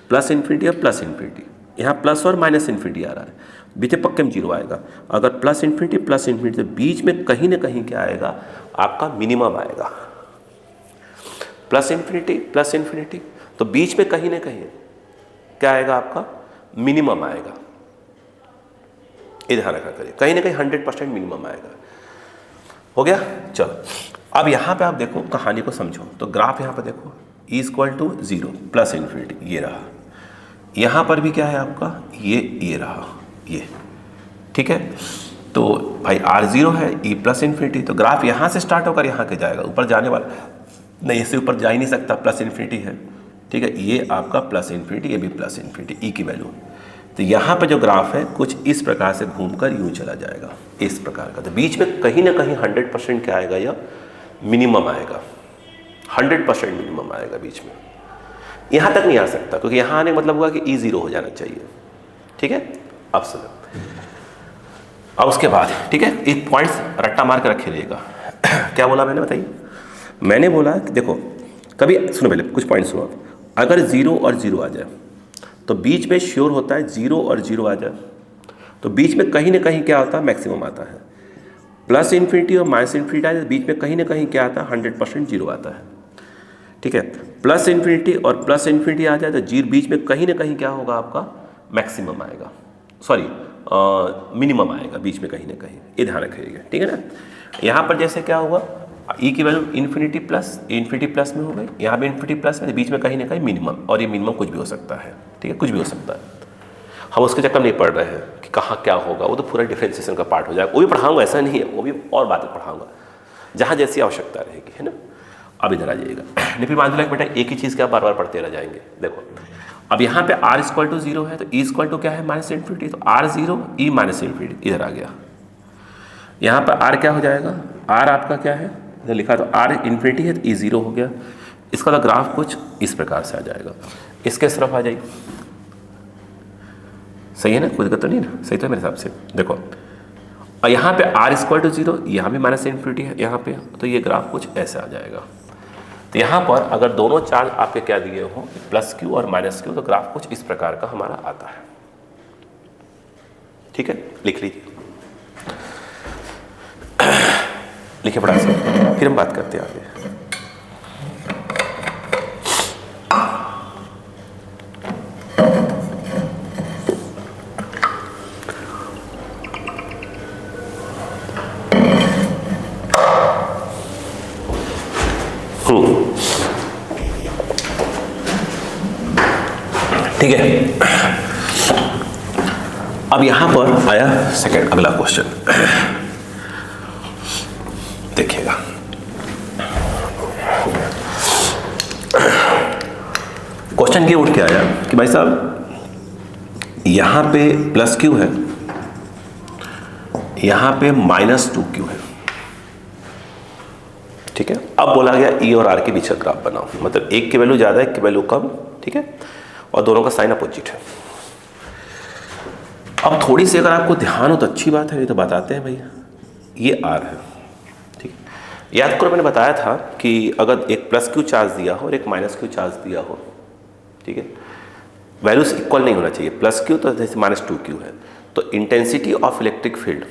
प्लस इन्फिनिटी और प्लस इन्फिनिटी, यहाँ प्लस और माइनस इन्फिनिटी आ रहा है, बीच में पक्के में जीरो आएगा। अगर प्लस इन्फिनिटी तो बीच में कहीं ना कहीं क्या आएगा? आपका मिनिमम आएगा। प्लस इन्फिनिटी तो बीच में कहीं ना कहीं क्या आएगा? आपका मिनिमम आएगा। ध्यान रखा करिए, कहीं ना कहीं 100% मिनिमम आएगा। हो गया? चलो अब यहाँ पे आप देखो, कहानी को समझो। तो ग्राफ यहाँ पर देखो, E equal to zero, plus infinity, ये रहा। यहाँ पर भी क्या है आपका? ये रहा, ये। ठीक है, तो भाई R ज़ीरो है, E प्लस इन्फिनिटी, तो ग्राफ यहाँ से स्टार्ट होकर यहाँ के जाएगा, ऊपर जाने वाला नहीं, इससे ऊपर जा ही नहीं सकता, प्लस इन्फिनिटी है। ठीक है, ये आपका प्लस इन्फिनिटी, ये भी प्लस इन्फिनिटी, E की वैल्यू। तो यहाँ पे जो ग्राफ है कुछ इस प्रकार से घूमकर यूँ चला जाएगा, इस प्रकार का। तो बीच में कहीं ना कहीं 100% क्या आएगा? या मिनिमम आएगा, 100% मिनिमम आएगा बीच में। यहाँ तक नहीं आ सकता, क्योंकि यहाँ आने मतलब हुआ कि E ज़ीरो हो जाना चाहिए। ठीक है, अब सुनो, अब उसके बाद ठीक है, एक पॉइंट्स रट्टा मार के रखे रहिएगा। क्या बोला मैंने, बताइए? मैंने बोला कि देखो, कभी सुनो, पहले कुछ पॉइंट सुनो। अगर ज़ीरो और ज़ीरो आ जाए तो बीच में श्योर होता है, ज़ीरो और ज़ीरो आ जाए तो बीच में कहीं ना कहीं क्या होता है? मैक्सिमम आता है। प्लस इन्फिनिटी और माइनस इन्फिनिटी आ जाए, बीच में कहीं ना कहीं क्या आता है? 100% जीरो आता है। ठीक है। प्लस इन्फिनिटी और प्लस इन्फिनिटी आ जाए तो जीरो बीच में कहीं ना कहीं क्या होगा आपका मैक्सिमम आएगा, सॉरी मिनिमम आएगा बीच में कहीं ना कहीं, ये ध्यान रखिएगा, ठीक है ना। यहाँ पर जैसे क्या होगा ई की वैल्यू इन्फिनिटी प्लस में हो गई, यहाँ भी इन्फिनिटी प्लस में, बीच में कहीं ना कहीं मिनिमम, और ये मिनिमम कुछ भी हो सकता है, ठीक है, कुछ भी हो सकता है। हम उसके चक्कर नहीं पढ़ रहे हैं कि कहाँ क्या होगा, वो तो पूरा डिफरेंशिएशन का पार्ट हो जाएगा, वो भी पढ़ाऊंगा, ऐसा नहीं है, वो भी और बातें पढ़ाऊंगा जहाँ जैसी आवश्यकता रहेगी, है ना। अब इधर आ जाइएगा, नहीं फिर मान लिया बेटा एक ही चीज़ का बार बार पढ़ते रह जाएंगे। देखो अब यहाँ पे r इक्वल टू जीरो है तो e इक्वल टू क्या है माइनस इन्फिनिटी, तो r zero e minus infinity इधर आ गया। यहाँ पर r क्या हो जाएगा, r आपका क्या है इधर लिखा, तो r इन्फिनिटी है तो e जीरो हो गया। इसका तो ग्राफ कुछ इस प्रकार से आ जाएगा, इसके तरफ आ जाइए, सही है ना, कोई दिक्कत तो नहीं ना, सही तो है मेरे हिसाब से। देखो और यहाँ पे r इक्वल टू जीरो, यहाँ भी माइनस इन्फिनिटी है यहाँ पे, तो ये ग्राफ कुछ ऐसे आ जाएगा। तो यहाँ पर अगर दोनों चार्ज आपके क्या दिए हो प्लस क्यू और माइनस क्यू, तो ग्राफ कुछ इस प्रकार का हमारा आता है, ठीक है, लिख लीजिए, लिखे पढ़ा से, फिर हम बात करते हैं आगे। ठीक है, अब यहां पर आया सेकंड अगला क्वेश्चन, देखिएगा। क्वेश्चन ये उठ के आया कि भाई साहब यहां पे प्लस क्यू है, यहां पे माइनस टू क्यू है, ठीक है। अब बोला गया ई और आर के बीच का ग्राफ बनाओ, मतलब एक की वैल्यू ज्यादा एक की वैल्यू कम, ठीक है, और दोनों का साइन अपोजिट है। अब थोड़ी सी अगर आपको ध्यान हो तो अच्छी बात है, नहीं तो बताते हैं भैया, ये आर है, ठीक है। याद करो मैंने बताया था कि अगर एक प्लस क्यू चार्ज दिया हो और एक माइनस क्यू चार्ज दिया हो, ठीक है, वैल्यूज इक्वल नहीं होना चाहिए, प्लस क्यू तो जैसे माइनस टू क्यू है, तो intensity of electric field,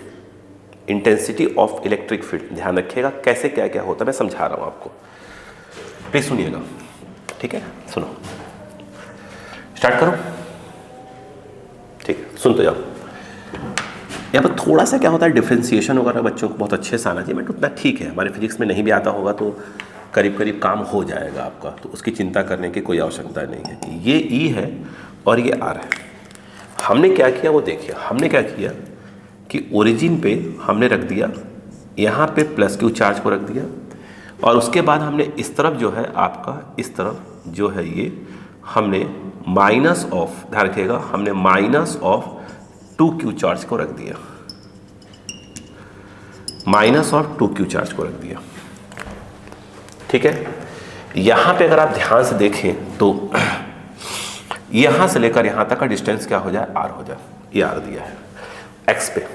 intensity of electric field ध्यान रखिएगा कैसे क्या क्या होता है, मैं समझा रहा हूँ आपको, प्लीज सुनिएगा, ठीक है, सुनो, स्टार्ट करो, ठीक है, सुन तो जाओ। यहाँ पर थोड़ा सा क्या होता है डिफ्रेंसिएशन वगैरह बच्चों को बहुत अच्छे से आना चाहिए, बट उतना ठीक है, हमारे फिजिक्स में नहीं भी आता होगा तो करीब करीब काम हो जाएगा आपका, तो उसकी चिंता करने की कोई आवश्यकता नहीं है। ये ई है और ये आर है। हमने क्या किया वो देखिए, हमने क्या किया कि ओरिजिन पे हमने रख दिया, यहाँ पे प्लस क्यू चार्ज को रख दिया, और उसके बाद हमने इस तरफ जो है आपका, इस तरफ जो है ये हमने माइनस ऑफ, ध्यान रखिएगा, हमने minus of two Q charge को रख दिया, minus of two Q charge को रख दिया, ठीक है। यहां पे अगर आप ध्यान से देखें तो यहां से लेकर यहां तक का डिस्टेंस क्या हो जाए, आर हो जाए, ये आर दिया है एक्स पे।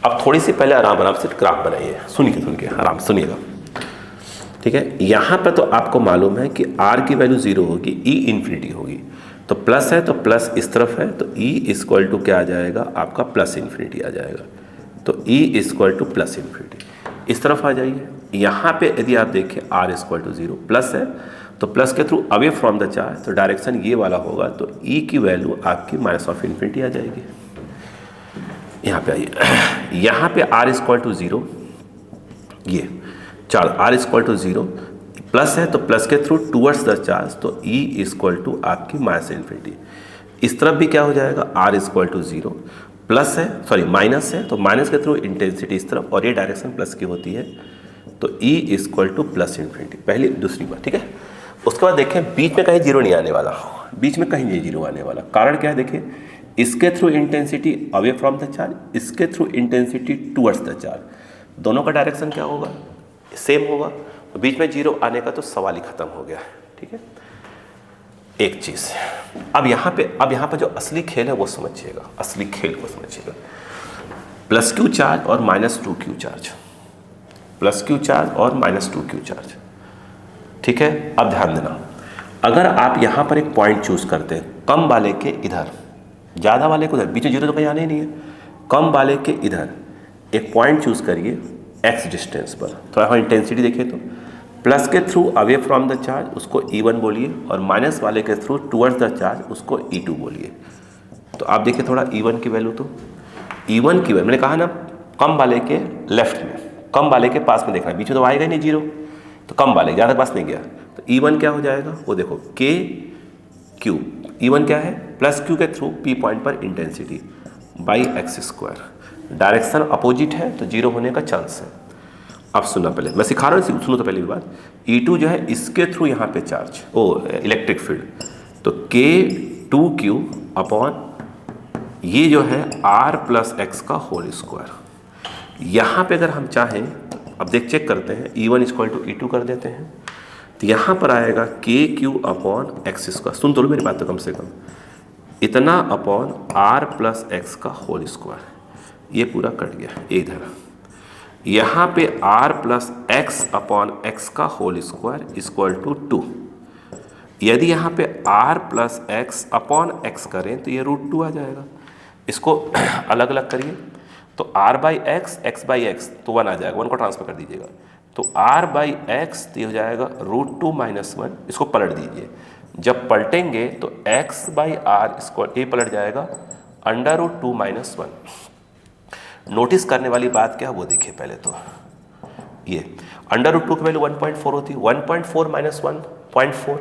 अब थोड़ी सी पहले आराम से ग्राफ बनाइए, सुन के आराम सुनिएगा, ठीक है। यहां पर तो आपको मालूम है कि आर की वैल्यू जीरो होगी, ई इन्फिनिटी होगी, तो प्लस है तो प्लस इस तरफ है, तो ई इक्वल टू क्या आ जाएगा आपका प्लस इन्फिनिटी आ जाएगा, तो E equal to plus infinity. इस तरफ आ जाइए, यहाँ पे यदि आप देखें R equal to zero, plus है तो प्लस के through away from the charge, तो डायरेक्शन ये वाला होगा, तो ई की वैल्यू आपकी माइनस ऑफ इन्फिनिटी आ जाएगी। यहाँ पे आइए, यहाँ पे आर इक्वल टू जीरो, ये charge R equal to zero, plus है तो प्लस के थ्रू टूवर्ड्स द चार्ज, तो ई इक्वल टू आपकी माइनस इन्फिनिटी। इस तरफ भी क्या हो जाएगा, R equal to zero, plus है सॉरी माइनस है तो माइनस के थ्रू इंटेंसिटी इस तरफ, और ये डायरेक्शन प्लस की होती है, तो E equal to plus infinity, पहली दूसरी बात, ठीक है। उसके बाद देखें बीच में कहीं जीरो नहीं आने वाला, बीच में कहीं नहीं जीरो आने वाला, कारण क्या है देखिए, इसके through intensity away from the charge, इसके through intensity towards the charge, दोनों का डायरेक्शन क्या होगा, सेम होगा, तो बीच में जीरो आने का तो सवाल ही खत्म हो गया, ठीक है। एक चीज अब यहाँ पे जो असली खेल है वो समझिएगा, असली खेल को समझिएगा, प्लस क्यू चार्ज और minus two Q charge, plus Q charge और माइनस टू क्यू चार्ज, ठीक है। अब ध्यान देना, अगर आप यहाँ पर एक पॉइंट चूज करते हैं, कम वाले के इधर, ज़्यादा वाले को उधर, बीच में जीरो तो कहीं आने ही नहीं है, कम वाले के इधर एक पॉइंट चूज करिए एक्स डिस्टेंस पर, थोड़ा इंटेंसिटी देखिए, तो प्लस के through away from the charge उसको E1 बोलिए, और माइनस वाले के थ्रू टुवर्ड्स द चार्ज उसको E2 बोलिए। तो आप देखिए थोड़ा E1 की वैल्यू, तो E1 की वैल्यू मैंने कहा ना कम वाले के लेफ्ट में, कम वाले के पास में देखना, बीच में तो आएगा ही नहीं जीरो, तो कम वाले ज़्यादा पास नहीं गया, तो E1 क्या हो जाएगा, वो देखो के क्यू, E1 क्या है प्लस क्यू के थ्रू P पॉइंट पर intensity by x square, direction opposite है तो जीरो होने का चांस है। अब सुनना पहले, मैं सिखा रहा हूँ, सुनो तो पहली बात, E2 जो है इसके थ्रू यहाँ पे चार्ज इलेक्ट्रिक फील्ड, तो K2Q अपॉन ये जो है R प्लस एक्स का होल स्क्वायर। यहाँ पे अगर हम चाहें तो अब चेक करते हैं, E1 इक्वल टू E2 कर देते हैं, तो यहाँ पर आएगा KQ अपॉन एक्स स्क्वायर, सुन तो लो मेरी बात तो कम से कम, इतना अपॉन R प्लस एक्स का होल स्क्वायर, ये पूरा कट गया इधर। यहाँ पे R plus x upon x का होल स्क्वायर इक्वल टू 2। यदि यहाँ पे R plus x upon x करें तो ये √2 आ जाएगा। इसको अलग अलग करिए तो R by x by x तो 1 आ जाएगा, 1 को ट्रांसफर कर दीजिएगा, तो R बाई एक्स तो हो जाएगा √2 माइनस 1, इसको पलट दीजिए, जब पलटेंगे तो x बाई आर स्क्वायर, ये पलट जाएगा √2 माइनस 1। नोटिस करने वाली बात क्या है वो देखिए पहले, तो ये √2 की वैल्यू 1.4 होती है, 1.4 माइनस 1.4,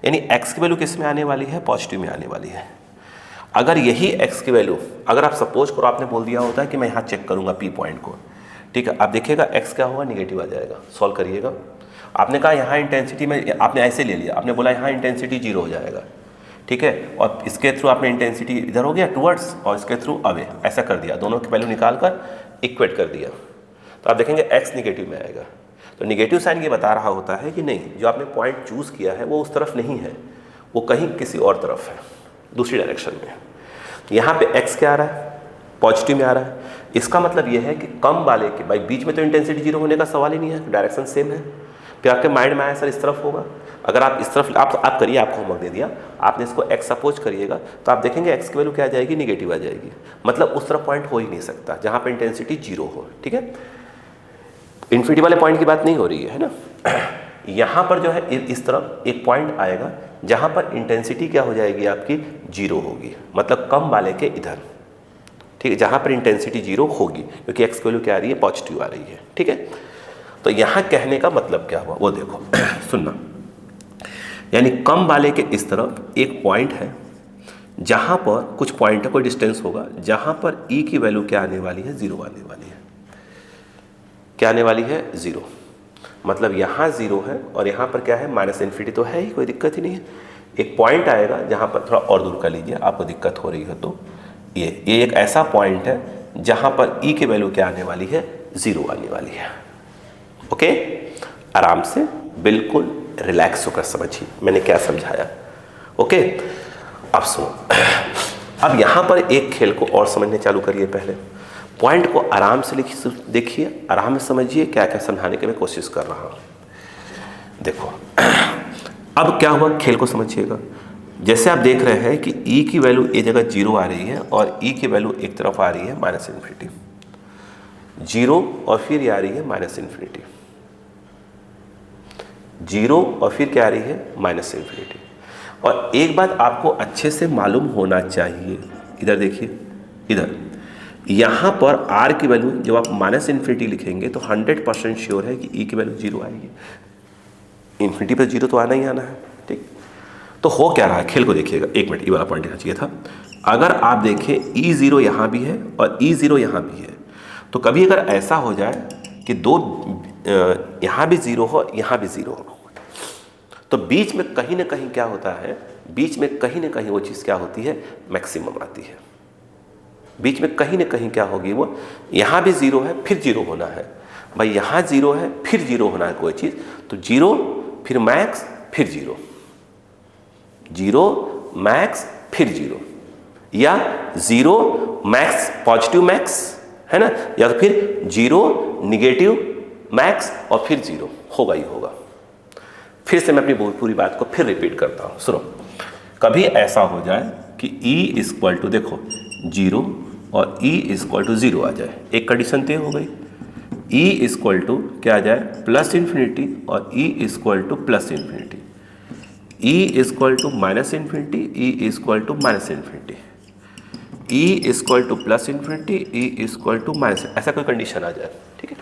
यानी x की वैल्यू किस में आने वाली है, पॉजिटिव में आने वाली है। अगर यही x की वैल्यू, अगर आप सपोज करो आपने बोल दिया होता है कि मैं यहाँ चेक करूँगा P पॉइंट को, ठीक है, आप देखिएगा x क्या होगा, निगेटिव आ जाएगा, सॉल्व करिएगा। आपने कहा यहाँ इंटेंसिटी में, आपने ऐसे ले लिया, आपने बोला यहाँ इंटेंसिटी 0 हो जाएगा, ठीक है, और इसके थ्रू आपने इंटेंसिटी इधर हो गया टुवर्ड्स और इसके थ्रू अवे, ऐसा कर दिया, दोनों की वैल्यू निकाल कर इक्वेट कर दिया, तो आप देखेंगे x निगेटिव में आएगा। तो निगेटिव साइन ये बता रहा होता है कि नहीं, जो आपने पॉइंट चूज़ किया है वो उस तरफ नहीं है, वो कहीं किसी और तरफ है, दूसरी डायरेक्शन में। यहाँ पे x क्या आ रहा है, पॉजिटिव में आ रहा है, इसका मतलब ये है कि कम वाले के, भाई बीच में तो इंटेंसिटी 0 होने का सवाल ही नहीं है, डायरेक्शन सेम है। फिर आपके माइंड में आया सर इस तरफ होगा, अगर आप इस तरफ आप करिए, आपको होमवर्क दे दिया, आपने इसको x सपोज करिएगा, तो आप देखेंगे x की वैल्यू क्या आ जाएगी, निगेटिव आ जाएगी, मतलब उस तरफ पॉइंट हो ही नहीं सकता जहाँ पे इंटेंसिटी 0 हो, ठीक है, इन्फिनिटी वाले पॉइंट की बात नहीं हो रही है ना। यहाँ पर जो है इस तरफ एक पॉइंट आएगा जहाँ पर इंटेंसिटी क्या हो जाएगी आपकी 0 होगी, मतलब कम वाले के इधर, ठीक है, जहाँ पर इंटेंसिटी 0 होगी, क्योंकि x की वैल्यू क्या आ रही है, पॉजिटिव आ रही है, ठीक है। तो यहाँ कहने का मतलब क्या हुआ वो देखो सुनना, यानी कम वाले के इस तरफ एक पॉइंट है जहाँ पर कुछ पॉइंट है, कोई डिस्टेंस होगा, जहाँ पर E की वैल्यू क्या आने वाली है, 0 आने वाली है। क्या आने वाली है, 0, मतलब यहाँ 0 है और यहाँ पर क्या है, माइनस इन्फिनिटी तो है ही, कोई दिक्कत ही नहीं है। एक पॉइंट आएगा जहाँ पर, थोड़ा और दूर कर लीजिए, आपको दिक्कत हो रही है तो ये एक ऐसा पॉइंट है जहाँ पर E की वैल्यू क्या आने वाली है, 0 आने वाली है। ओके, आराम से बिल्कुल रिलैक्स होकर समझिए मैंने क्या समझाया। ओके, अब सुनो, अब यहाँ पर एक खेल को और समझने चालू करिए। पहले पॉइंट को आराम से देखिए, आराम से समझिए क्या क्या समझाने की मैं कोशिश कर रहा हूँ। देखो अब क्या हुआ, खेल को समझिएगा। जैसे आप देख रहे हैं कि E की वैल्यू एक जगह 0 आ रही है और E की वैल्यू एक तरफ आ रही है माइनस इन्फिनिटी, 0 और फिर ये आ रही है माइनस इन्फिनिटी, 0 और फिर क्या आ रही है, माइनस इन्फिनिटी। और एक बात आपको अच्छे से मालूम होना चाहिए, इधर देखिए, इधर यहाँ पर R की वैल्यू जब आप माइनस इन्फिनिटी लिखेंगे तो 100% श्योर है कि E की वैल्यू 0 आएगी, इन्फिनिटी पर 0 तो आना ही आना है, ठीक। तो हो क्या रहा है, खेल को देखिएगा, एक मिनट, ये वाला पॉइंट यहाँ चाहिए था। अगर आप देखें E0 यहाँ भी है और E0 यहाँ भी है, तो कभी अगर ऐसा हो जाए कि दो यहाँ भी 0 हो, यहाँ भी 0 हो, तो बीच में कहीं ना कहीं क्या होता है, बीच में कहीं ना कहीं वो चीज़ क्या होती है, मैक्सिमम आती है। बीच में कहीं ना कहीं क्या होगी, वो यहाँ भी 0 है फिर 0 होना है, भाई यहाँ 0 है फिर 0 होना है कोई चीज़, तो 0 फिर मैक्स फिर 0, 0 मैक्स फिर 0, या 0 मैक्स पॉजिटिव मैक्स है ना, या तो फिर 0 निगेटिव मैक्स और फिर 0 होगा ही होगा। फिर से मैं अपनी पूरी बात को फिर रिपीट करता हूँ, सुनो। कभी ऐसा हो जाए कि E इक्वल टू देखो 0 और E इक्वल टू 0 आ जाए, एक कंडीशन तय हो गई। E इक्वल टू क्या आ जाए, प्लस इन्फिनिटी, और E equal to plus infinity, E equal to minus infinity, E equal to minus infinity, E equal to plus infinity, E equal to minus, ऐसा कोई कंडीशन आ जाए, ठीक है।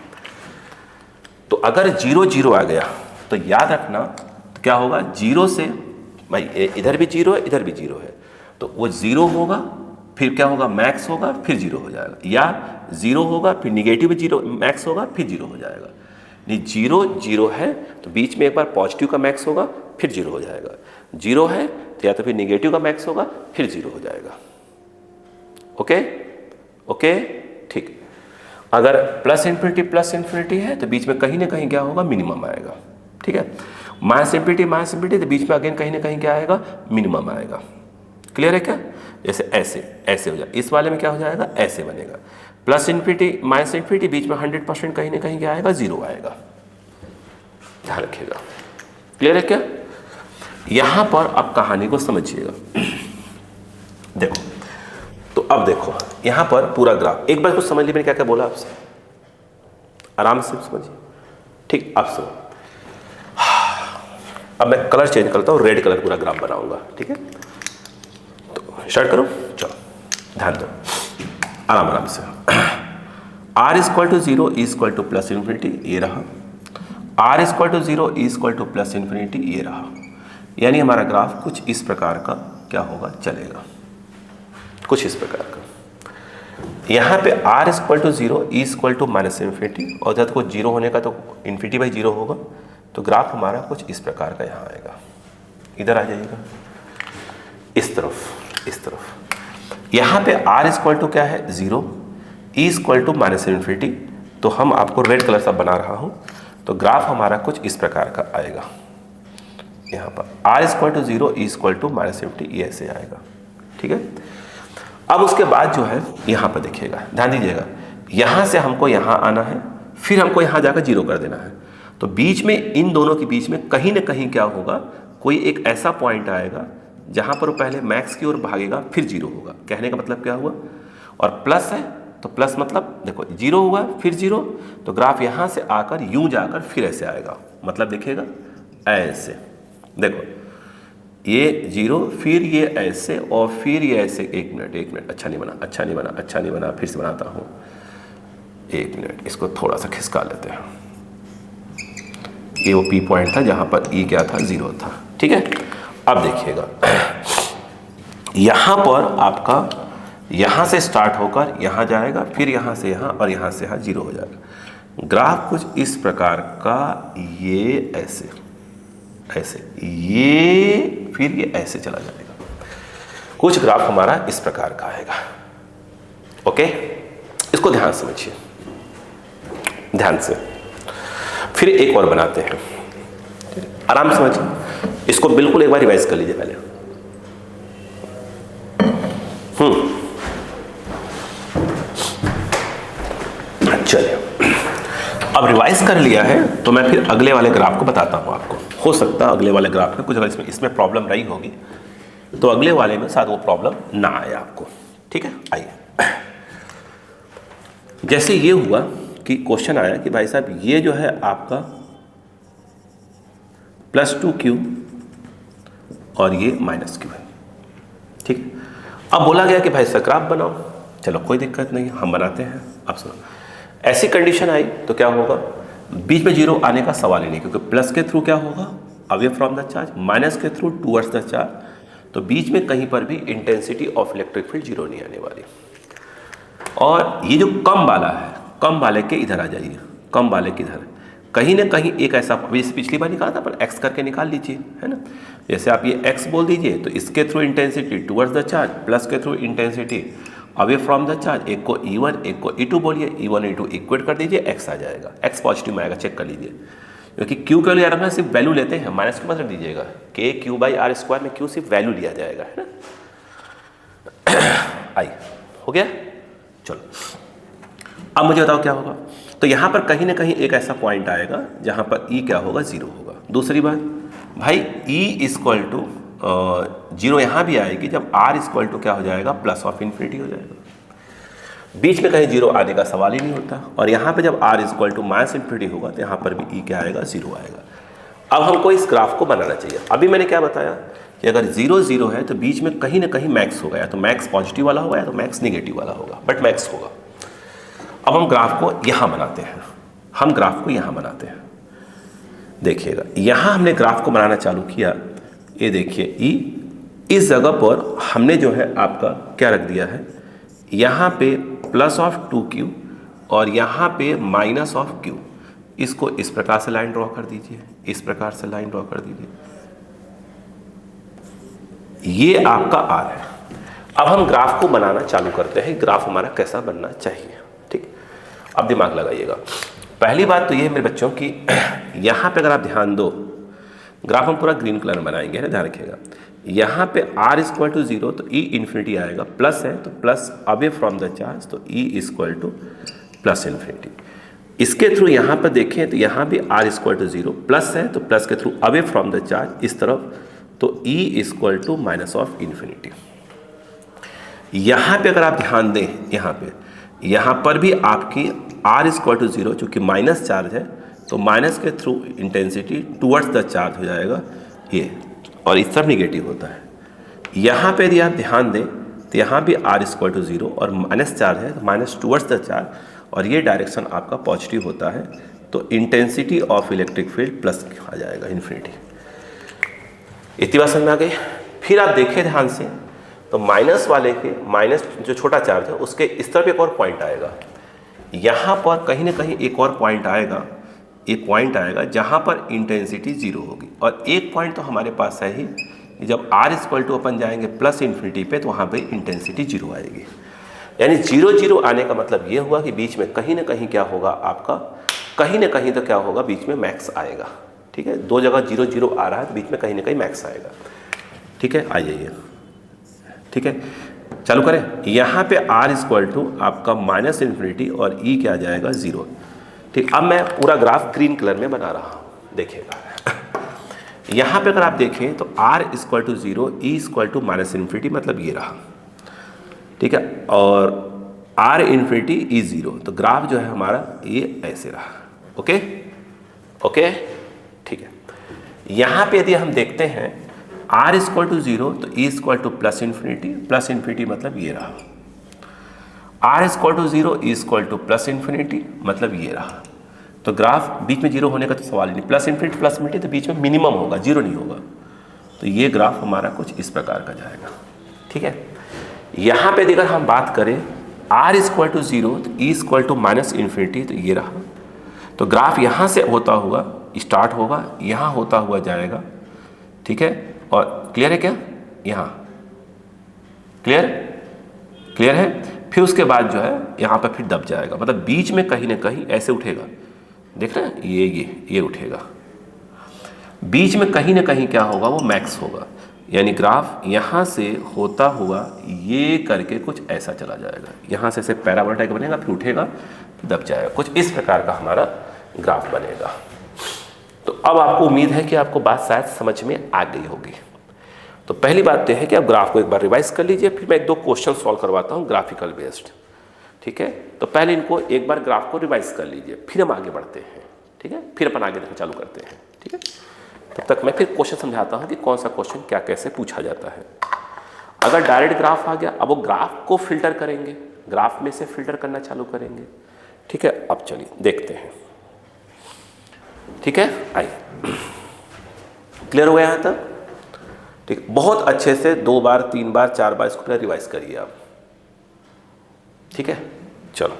तो अगर 0 0 आ गया तो याद रखना तो क्या होगा, 0 से भाई इधर भी 0 है, इधर भी 0 है, तो वो 0 होगा, फिर क्या होगा, मैक्स होगा, फिर 0 हो जाएगा, या 0 होगा फिर निगेटिव 0 मैक्स होगा, फिर 0 हो जाएगा। नहीं, 0 0 है तो बीच में एक बार पॉजिटिव का मैक्स होगा, फिर 0 हो जाएगा, 0 है तो या तो फिर निगेटिव का मैक्स होगा, फिर 0 हो जाएगा। ओके ओके, ठीक। अगर प्लस इन्फिनिटी है तो बीच में कहीं ना कहीं क्या होगा, मिनिमम आएगा, ठीक है। माइनस इन्फिनिटी तो बीच में अगेन कहीं ना कहीं क्या आएगा, मिनिमम आएगा। क्लियर है क्या? जैसे ऐसे ऐसे हो जाए, इस वाले में क्या हो जाएगा, ऐसे बनेगा। प्लस इन्फिनिटी माइनस इन्फिनिटी, बीच में 100% कहीं ना कहीं क्या आएगा, 0 आएगा, ध्यान रखिएगा। क्लियर है क्या? यहां पर आप कहानी को समझिएगा। देखो, तो अब देखो यहां पर पूरा ग्राफ, एक बार कुछ समझ लीजिए मैंने क्या क्या बोला आपसे, आराम से समझिए, ठीक। अब सुनो, अब मैं कलर चेंज करता हूं, रेड कलर पूरा ग्राफ बनाऊंगा, ठीक है। तो स्टार्ट करो, चलो ध्यान दो, आराम आराम से। R equal to 0, E equal to plus infinity, ये रहा। R equal to 0, E equal to plus infinity, ये रहा। यानी हमारा ग्राफ कुछ इस प्रकार का क्या होगा, चलेगा, कुछ इस प्रकार का। यहाँ पे R equal to 0, E equal to minus infinity, और जब को 0 होने का तो इन्फिनिटी बाई 0 होगा, तो ग्राफ हमारा कुछ इस प्रकार का यहाँ आएगा। इधर आ जाइएगा, इस तरफ, इस तरफ। यहाँ पे R इक्वल टू क्या है, 0, E equal to minus infinity, तो हम आपको रेड कलर सा बना रहा हूँ, तो ग्राफ हमारा कुछ इस प्रकार का आएगा। यहाँ पर R equal to 0, E equal to minus infinity, ये ऐसे आएगा, ठीक है। अब उसके बाद जो है यहाँ पर देखिएगा, ध्यान दीजिएगा, यहाँ से हमको यहाँ आना है, फिर हमको यहाँ जाकर 0 कर देना है। तो बीच में, इन दोनों के बीच में कहीं ना कहीं क्या होगा, कोई एक ऐसा पॉइंट आएगा जहाँ पर वो पहले मैक्स की ओर भागेगा, फिर 0 होगा। कहने का मतलब क्या हुआ, और प्लस है तो प्लस मतलब देखो 0 हुआ फिर 0, तो ग्राफ यहाँ से आकर यूं जाकर फिर ऐसे आएगा, मतलब देखिएगा ऐसे, देखो ये 0, फिर ये ऐसे, और फिर ये ऐसे। एक मिनट, अच्छा नहीं बना, फिर से बनाता हूँ, एक मिनट, इसको थोड़ा सा खिसका लेते हैं। ये वो P पॉइंट था जहाँ पर E क्या था, 0 था, ठीक है। अब देखिएगा, यहाँ पर आपका यहाँ से स्टार्ट होकर यहाँ जाएगा, फिर यहाँ से यहाँ, और यहाँ से यहाँ 0 हो जाएगा। ग्राफ कुछ इस प्रकार का, ये ऐसे ऐसे, ये फिर ये ऐसे चला जाएगा, कुछ ग्राफ हमारा इस प्रकार का आएगा। ओके, इसको ध्यान से समझिए, ध्यान से। फिर एक और बनाते हैं, आराम से समझिए, इसको बिल्कुल एक बार रिवाइज कर लीजिए पहले। चलिए, अब रिवाइज कर लिया है तो मैं फिर अगले वाले ग्राफ को बताता हूं आपको। हो सकता है अगले वाले ग्राफ में कुछ अगर इसमें प्रॉब्लम रही होगी तो अगले वाले में शायद वो प्रॉब्लम ना आए आपको, ठीक है। आइए, जैसे ये हुआ कि क्वेश्चन आया कि भाई साहब ये जो है आपका +2q और ये -q है, ठीक है। अब बोला गया कि भाई इसका ग्राफ बनाओ, चलो कोई दिक्कत नहीं, हम बनाते हैं। अब सुनो, ऐसी कंडीशन आई तो क्या होगा, बीच में 0 आने का सवाल ही नहीं, क्योंकि प्लस के थ्रू क्या होगा, away from the charge, minus के थ्रू टूवर्ड्स द चार्ज, तो बीच में कहीं पर भी इंटेंसिटी ऑफ इलेक्ट्रिक फील्ड 0 नहीं आने वाली। और ये जो कम वाला है, कम वाले के इधर आ जाइए, कम वाले के इधर कहीं ना कहीं एक ऐसा, जैसे पिछली बार निकाला था पर x करके निकाल लीजिए, है ना। जैसे आप ये x बोल दीजिए तो इसके through intensity towards the charge, plus के through intensity away from the charge, एक को E1 एक को E2 बोलिए, E1 E2 इक्वेट कर दीजिए, x आ जाएगा, x पॉजिटिव में आएगा, चेक कर लीजिए। क्योंकि q के लिए हम सिर्फ वैल्यू लेते हैं, माइनस को मत रख दीजिएगा, KQ/R² में q सिर्फ वैल्यू लिया जाएगा, है ना। आइए, हो गया, चलो अब मुझे बताओ क्या होगा। तो यहाँ पर कहीं ना कहीं एक ऐसा पॉइंट आएगा जहाँ पर E क्या होगा, 0 होगा। दूसरी बात भाई, E इक्वल टू 0 यहाँ भी आएगी जब R इक्वल टू क्या हो जाएगा, +∞ हो जाएगा। बीच में कहीं जीरो आने का सवाल ही नहीं होता। और यहाँ पे जब r equal to minus infinity होगा तो यहाँ पर भी e क्या आएगा, जीरो आएगा। अब हमको इस ग्राफ को बनाना चाहिए। अभी मैंने क्या बताया कि अगर जीरो जीरो है तो बीच में कहीं ना कहीं मैक्स होगा, या तो मैक्स पॉजिटिव वाला होगा या तो मैक्स निगेटिव वाला होगा, बट मैक्स होगा। अब हम ग्राफ को यहाँ बनाते हैं, हम ग्राफ को यहाँ बनाते हैं। देखिएगा यहाँ हमने ग्राफ को बनाना चालू किया, ये देखिए ई, इस जगह पर हमने जो है आपका क्या रख दिया है, यहाँ पे प्लस ऑफ 2q और यहाँ पे माइनस ऑफ q। इसको इस प्रकार से लाइन ड्रॉ कर दीजिए, इस प्रकार से लाइन ड्रॉ कर दीजिए, ये आपका r है। अब हम ग्राफ को बनाना चालू करते हैं, ग्राफ हमारा कैसा बनना चाहिए। ठीक, अब दिमाग लगाइएगा। पहली बात तो ये है मेरे बच्चों की, यहाँ पे अगर आप ध्यान दो, ग्राफ हम पूरा ग्रीन कलर में बनाएंगे, है, ध्यान रखिएगा। यहाँ पे r इक्वल टू जीरो तो e इन्फिनिटी आएगा, प्लस है तो plus away from the charge, तो e equal to plus infinity. इसके थ्रू यहाँ पर देखें तो यहाँ भी r equal to zero, plus है तो प्लस के through away from the charge इस तरफ, तो e equal to minus of infinity. यहाँ पे अगर आप ध्यान दें, यहाँ पर भी आपकी r इक्वल टू जीरो, चूँकि माइनस चार्ज है तो माइनस के through intensity towards the charge हो जाएगा ये, और इस तरफ निगेटिव होता है। यहाँ पे यदि आप ध्यान दें तो यहाँ भी r इक्वल टू जीरो और माइनस चार्ज है तो माइनस टूवर्ड्स द चार्ज, और ये डायरेक्शन आपका पॉजिटिव होता है, तो intensity of electric field plus आ जाएगा इन्फिनिटी। इतनी बात समझ में आ गई। फिर आप देखें ध्यान से तो माइनस वाले के, माइनस जो छोटा चार्ज है उसके इस तरफ एक और पॉइंट आएगा, यहाँ पर कहीं ना कहीं एक और पॉइंट आएगा, एक पॉइंट आएगा जहाँ पर इंटेंसिटी जीरो होगी। और एक पॉइंट तो हमारे पास है ही, जब r इक्वल टू अपन जाएंगे प्लस इन्फिनिटी पे तो वहाँ पे इंटेंसिटी जीरो आएगी। यानी जीरो जीरो आने का मतलब ये हुआ कि बीच में कहीं ना कहीं क्या होगा आपका, कहीं ना कहीं तो क्या होगा, बीच में मैक्स आएगा। ठीक है, दो जगह जीरो जीरो आ रहा है तो बीच में कहीं ना कहीं मैक्स आएगा। ठीक है, आ जाइए। ठीक है, चालू करें। यहाँ पे r इक्वल टू आपका माइनस इन्फिनिटी और e क्या आ जाएगा, जीरो। ठीक, अब मैं पूरा ग्राफ ग्रीन कलर में बना रहा हूँ, देखिएगा। यहाँ पे अगर आप देखें तो r equal to zero, e equal to minus infinity, मतलब ये रहा। ठीक है, और r इन्फिनिटी e जीरो, तो ग्राफ जो है हमारा ये ऐसे रहा। ओके ओके, ठीक है। यहाँ पे यदि हम देखते हैं r इक्वल टू जीरो तो e equal to plus infinity मतलब ये रहा। r equal to zero, e equal to plus infinity मतलब ये रहा। तो ग्राफ बीच में जीरो होने का तो सवाल ही नहीं, प्लस इन्फिनिटी तो बीच में मिनिमम होगा, जीरो नहीं होगा। तो ये ग्राफ हमारा कुछ इस प्रकार का जाएगा। ठीक है, यहाँ पे अगर हम बात करें r इक्वल टू जीरो तो e equal to minus infinity, तो ये रहा। तो ग्राफ यहाँ से होता हुआ स्टार्ट होगा, यहाँ होता हुआ जाएगा। ठीक है, और क्लियर है क्या, यहाँ क्लियर है। फिर उसके बाद जो है यहाँ पर फिर दब जाएगा, मतलब बीच में कहीं ना कहीं ऐसे उठेगा, देख रहे हैं, ये उठेगा। बीच में कहीं ना कहीं क्या होगा, वो मैक्स होगा। यानी ग्राफ यहाँ से होता हुआ ये करके कुछ ऐसा चला जाएगा, यहाँ से ऐसे पैराबोला टाइप बनेगा, फिर उठेगा, फिर दब जाएगा। कुछ इस प्रकार का हमारा ग्राफ बनेगा। तो अब आपको उम्मीद है कि आपको बात शायद समझ में आ गई होगी। तो पहली बात यह है कि आप ग्राफ को एक बार रिवाइज कर लीजिए, फिर मैं एक दो क्वेश्चन सॉल्व करवाता हूँ ग्राफिकल बेस्ड। ठीक है, तो पहले इनको एक बार ग्राफ को रिवाइज कर लीजिए, फिर हम आगे बढ़ते हैं। ठीक है, फिर अपन आगे देखना चालू करते हैं। ठीक है, तब तक मैं फिर क्वेश्चन समझाता हूँ कि कौन सा क्वेश्चन क्या कैसे पूछा जाता है। अगर डायरेक्ट ग्राफ आ गया, अब वो ग्राफ को फिल्टर करेंगे, ग्राफ में से फिल्टर करना चालू करेंगे। ठीक है, अब चलिए देखते हैं। ठीक है, आइए, क्लियर हो गया यहाँ तक। ठीक, बहुत अच्छे से 2 बार 3 बार 4 बार इसको रिवाइज करिए आप। ठीक है, चलो।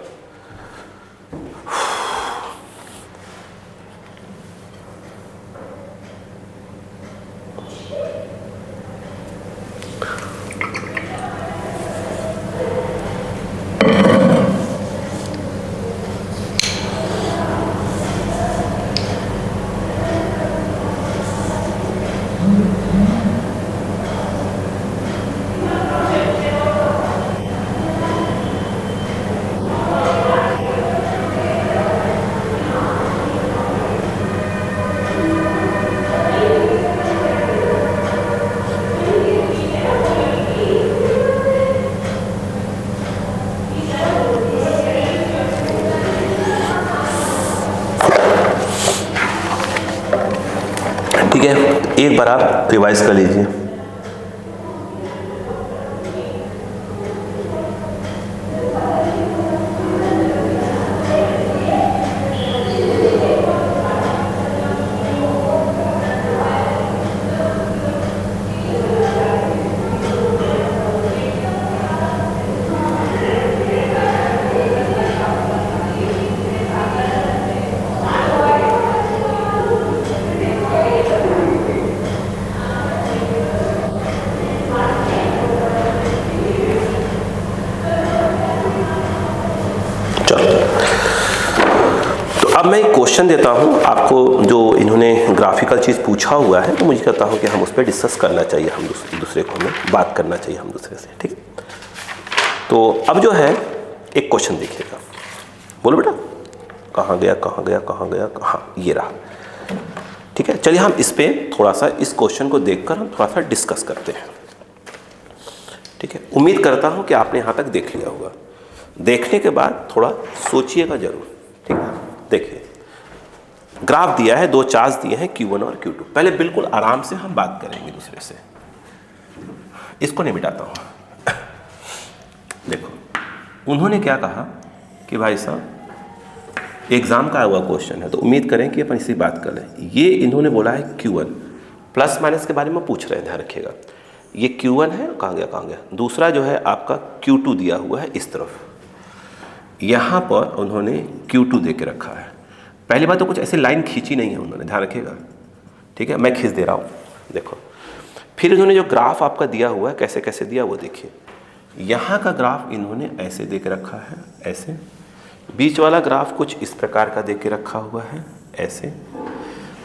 है, एक बार आप रिवाइज कर लीजिए। अब मैं एक क्वेश्चन देता हूं आपको, जो इन्होंने ग्राफिकल चीज़ पूछा हुआ है, तो मुझे कहता हूं कि हम उस पर डिस्कस करना चाहिए, हम दूसरे को हमें बात करना चाहिए हम दूसरे से, ठीक है। तो अब जो है एक क्वेश्चन देखिएगा, बोलो बेटा, कहाँ गया कहाँ गया कहाँ गया, कहाँ, ये रहा, ठीक है। चलिए हम इस पर थोड़ा सा, इस क्वेश्चन को देखकर हम थोड़ा सा डिस्कस करते हैं, ठीक है। उम्मीद करता हूँ कि आपने यहाँ तक देख लिया होगा। देखने के बाद थोड़ा सोचिएगा जरूर, ठीक है। देखिए ग्राफ दिया है, दो चार्ज दिए हैं Q1 और Q2। पहले बिल्कुल आराम से हम बात करेंगे दूसरे से, इसको नहीं मिटाता हूँ। देखो उन्होंने क्या कहा कि भाई साहब एग्जाम का आया हुआ क्वेश्चन है, तो उम्मीद करें कि अपन इसी बात कर लें। ये इन्होंने बोला है Q1, प्लस माइनस के बारे में पूछ रहे हैं, ध्यान रखिएगा। ये Q1 है, कहाँ गया कहाँ गया। दूसरा जो है आपका Q2 दिया हुआ है इस तरफ, यहाँ पर उन्होंने Q2 दे के रखा है। पहली बात तो कुछ ऐसी लाइन खींची नहीं है उन्होंने, ध्यान रखिएगा, ठीक है। मैं खींच दे रहा हूँ, देखो। फिर इन्होंने जो ग्राफ आपका दिया हुआ है, कैसे कैसे दिया वो देखिए। यहाँ का ग्राफ इन्होंने ऐसे दे के रखा है, ऐसे। बीच वाला ग्राफ कुछ इस प्रकार का दे के रखा हुआ है, ऐसे।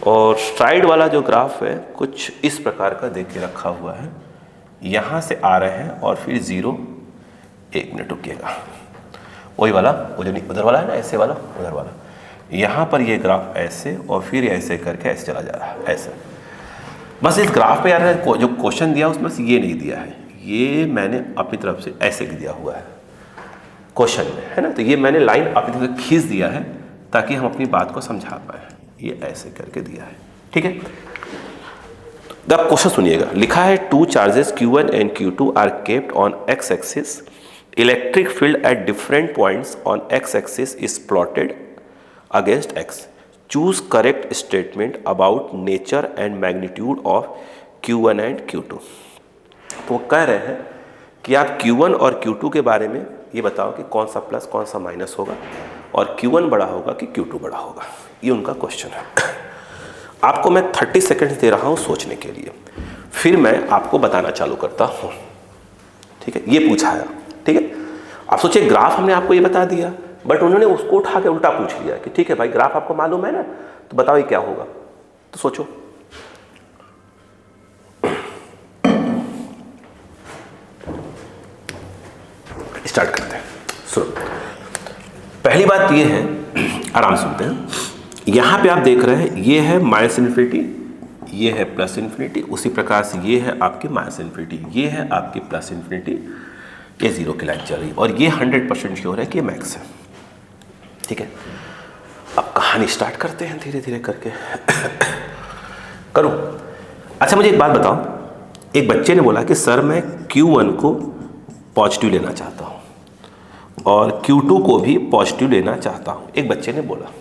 और साइड वाला जो ग्राफ है कुछ इस प्रकार का दे के रखा हुआ है। यहाँ से आ रहे हैं और फिर 0, 1 मिनट रुकिएगा, वही वाला, वो जो उधर वाला है ना, ऐसे वाला, उधर वाला। यहाँ पर ये ग्राफ ऐसे और फिर ऐसे करके ऐसे चला जा रहा है, ऐसे। बस इस ग्राफ पे यार जो क्वेश्चन दिया उसमें से ये नहीं दिया है, ये मैंने अपनी तरफ से ऐसे दिया हुआ है क्वेश्चन में, है ना। तो ये मैंने लाइन अपनी तरफ से खींच दिया है ताकि हम अपनी बात को समझा पाए। ये ऐसे करके दिया है, ठीक है। अब क्वेश्चन सुनिएगा, लिखा है 2 charges Q1 and Q2 are kept on x axis, electric field at different points on x axis is plotted against x। Choose correct statement about nature and magnitude of Q1 and Q2। तो कह रहे हैं कि आप Q1 और Q2 के बारे में ये बताओ कि कौन सा प्लस कौन सा माइनस होगा, और Q1 बड़ा होगा कि Q2 बड़ा होगा। ये उनका क्वेश्चन है। आपको मैं 30 सेकेंड्स दे रहा हूँ सोचने के लिए, फिर मैं आपको बताना चालू करता हूँ, ठीक है। ये पूछा है, ठीक है। आप सोचिए ग्राफ हमने आपको ये बता दिया, बट उन्होंने उसको उठा के उल्टा पूछ लिया कि ठीक है भाई ग्राफ आपको मालूम है ना, तो बताओ ये क्या होगा। तो सोचो, स्टार्ट करते हैं। सुनो, पहली बात ये है, आराम सुनते हैं। यहां पे आप देख रहे हैं ये है माइनस इन्फिनिटी, ये है प्लस इन्फिनिटी, उसी प्रकार से ये है आपकी माइनस इन्फिनिटी, ये है आपकी प्लस इन्फिनिटी, ये 0 की लाइन चल रही है, और ये 100% श्योर है कि ये मैक्स है, ठीक है। अब कहानी स्टार्ट करते हैं धीरे धीरे करके। करो। अच्छा मुझे एक बात बताओ, एक बच्चे ने बोला कि सर मैं Q1 को पॉजिटिव लेना चाहता हूँ और Q2 को भी पॉजिटिव लेना चाहता हूँ, एक बच्चे ने बोला।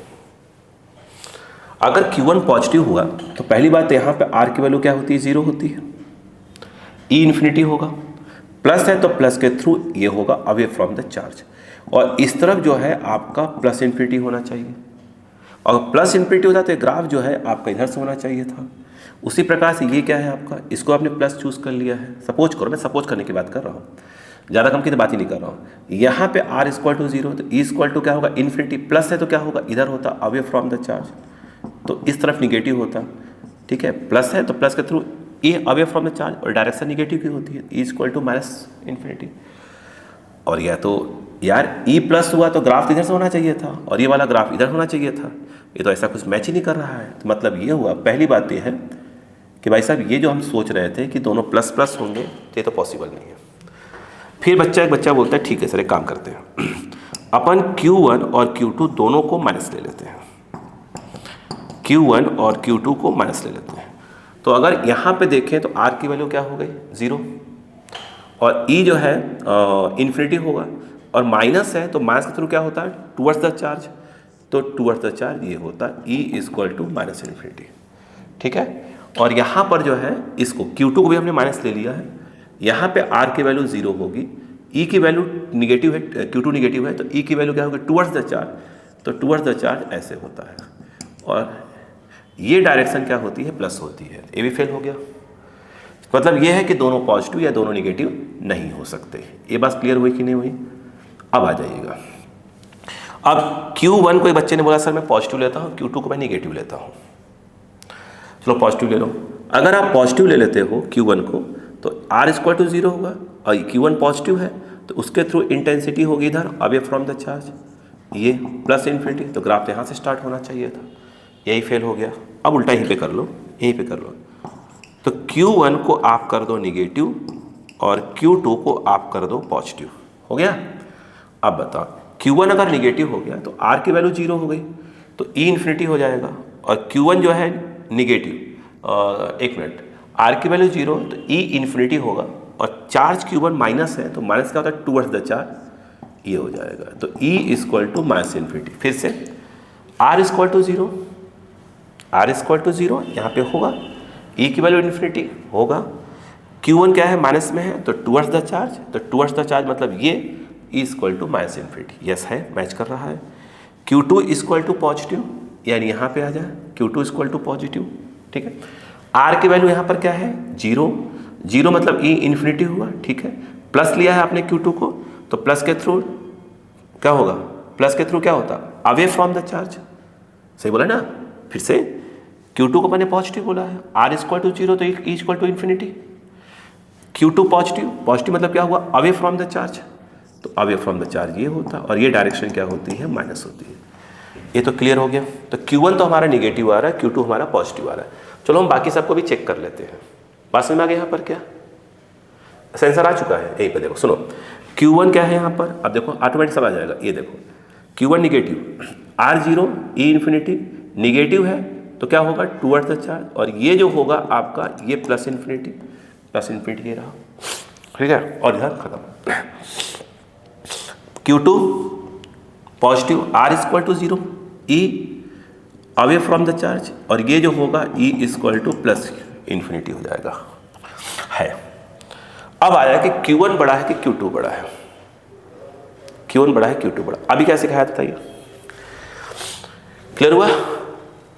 अगर Q1 पॉजिटिव हुआ तो पहली बात यहाँ पे R की वैल्यू क्या होती है, 0 होती है, E इन्फिनिटी होगा, प्लस है तो प्लस के थ्रू ये होगा अवे फ्रॉम द चार्ज, और इस तरफ जो है आपका प्लस इन्फिनिटी होना चाहिए। और प्लस इन्फिनिटी होता तो ग्राफ जो है आपका इधर से होना चाहिए था। उसी प्रकार से ये क्या है आपका, इसको आपने प्लस चूज कर लिया है, सपोज करो, मैं सपोज करने की बात कर रहा हूँ, ज़्यादा कम की तो बात ही नहीं कर रहा हूँ। यहाँ पे R इक्वल टू 0, तो E इक्वल टू क्या होगा, इन्फिनिटी, प्लस है तो क्या होगा, इधर होता अवे फ्रॉम द चार्ज, तो इस तरफ निगेटिव होता, ठीक है। प्लस है तो प्लस के through E away from the charge, और डायरेक्शन निगेटिव की होती है, E equal to minus infinity. और या तो यार E प्लस हुआ तो ग्राफ इधर से होना चाहिए था, और ये वाला ग्राफ इधर होना चाहिए था, ये तो ऐसा कुछ मैच ही नहीं कर रहा है। तो मतलब ये हुआ, पहली बात ये है कि भाई साहब ये जो हम सोच रहे थे कि दोनों प्लस प्लस होंगे, तो ये तो पॉसिबल नहीं है। फिर एक बच्चा बोलता है ठीक है सर एक काम करते हैं, अपन Q1 और Q2 दोनों को माइनस ले लेते हैं, Q1 और Q2 को माइनस ले लेते हैं। तो अगर यहाँ पे देखें तो आर की वैल्यू क्या हो गई 0 और ई जो है इन्फिनिटी होगा और माइनस है तो माइनस के थ्रू क्या होता है टूवर्ड्स द चार्ज, तो टूवर्ड्स द चार्ज ये होता है E equal to minus infinity. ठीक है, और यहाँ पर जो है इसको Q2 को भी हमने माइनस ले लिया है, यहाँ पे R की वैल्यू 0 होगी, E की वैल्यू निगेटिव है, Q2 निगेटिव है तो E की वैल्यू क्या होगी टूवर्ड्स द चार्ज, तो टूवर्ड्स द चार्ज ऐसे होता है और ये डायरेक्शन क्या होती है प्लस होती है। ये भी फेल हो गया, मतलब ये है कि दोनों पॉजिटिव या दोनों निगेटिव नहीं हो सकते। ये बात क्लियर हुई कि नहीं हुई? अब आ जाइएगा, अब Q1 कोई बच्चे ने बोला सर मैं पॉजिटिव लेता हूँ, Q2 को मैं निगेटिव लेता हूँ। चलो पॉजिटिव ले लो, अगर आप पॉजिटिव ले लेते हो Q1 को तो R इक्वल टू 0 होगा और Q1 पॉजिटिव है तो उसके थ्रू इंटेंसिटी होगी इधर अवे फ्रॉम द चार्ज, ये प्लस इन्फिनिटी, तो ग्राफ यहाँ से स्टार्ट होना चाहिए था, यही फेल हो गया। अब उल्टा यहीं पे कर लो, यहीं पे कर लो, तो Q1 को आप कर दो निगेटिव और Q2 को आप कर दो पॉजिटिव, हो गया। अब बताओ Q1 अगर निगेटिव हो गया तो R की वैल्यू 0 हो गई तो E इन्फिनिटी हो जाएगा और Q1 जो है निगेटिव, एक मिनट, R की वैल्यू 0 तो E इन्फिनिटी होगा और चार्ज Q1 माइनस है तो माइनस क्या होता है टूवर्ड्स द चार्ज, ये हो जाएगा, तो E equal to minus infinity. फिर से R equal to 0, R equal to 0 यहाँ पे होगा, E की वैल्यू इन्फिनिटी होगा, Q1 क्या है माइनस में है तो टूवर्ड्स द चार्ज, तो टूवर्ड्स द चार्ज मतलब ये E equal to minus infinity, yes है, मैच कर रहा है। Q2 इक्वल टू पॉजिटिव, यानी यहाँ पे आ जाए Q2 इक्वल टू पॉजिटिव, ठीक है। R की वैल्यू यहाँ पर क्या है 0, 0 मतलब E इन्फिनिटी हुआ, ठीक है, प्लस लिया है आपने Q2 को तो प्लस के थ्रू क्या होगा, प्लस के थ्रू क्या होता अवे फ्रॉम द चार्ज, सही बोला ना। फिर से Q2 को मैंने पॉजिटिव बोला है, R इक्वल टू 0 तो E equal to infinity, Q2 positive, positive मतलब क्या हुआ अवे फ्रॉम द चार्ज, तो अवे फ्रॉम द चार्ज ये होता और ये डायरेक्शन क्या होती है माइनस होती है। ये तो क्लियर हो गया, तो Q1 तो हमारा निगेटिव आ रहा है, Q2 हमारा पॉजिटिव आ रहा है। चलो हम बाकी सबको भी चेक कर लेते हैं, बात समझ में आ गया यहाँ पर क्या सेंसर आ चुका है, यहीं पे देखो सुनो, Q1 क्या है यहाँ पर, अब देखो ऑटोमेटिक सब आ जाएगा, ये देखो Q1 negative, R0 E infinity negative है तो क्या होगा टूवर्ड्स द चार्ज, और ये जो होगा आपका ये प्लस इन्फिनिटी ये रहा, ठीक है, और इधर खत्म। Q2 positive, R equal to 0, E away from the charge, और ये जो होगा E equal to plus infinity हो जाएगा है। अब आया कि Q1 बड़ा है कि Q2 बड़ा है, Q1 बड़ा है Q2 बड़ा, अभी क्या सिखाया था ये क्लियर हुआ?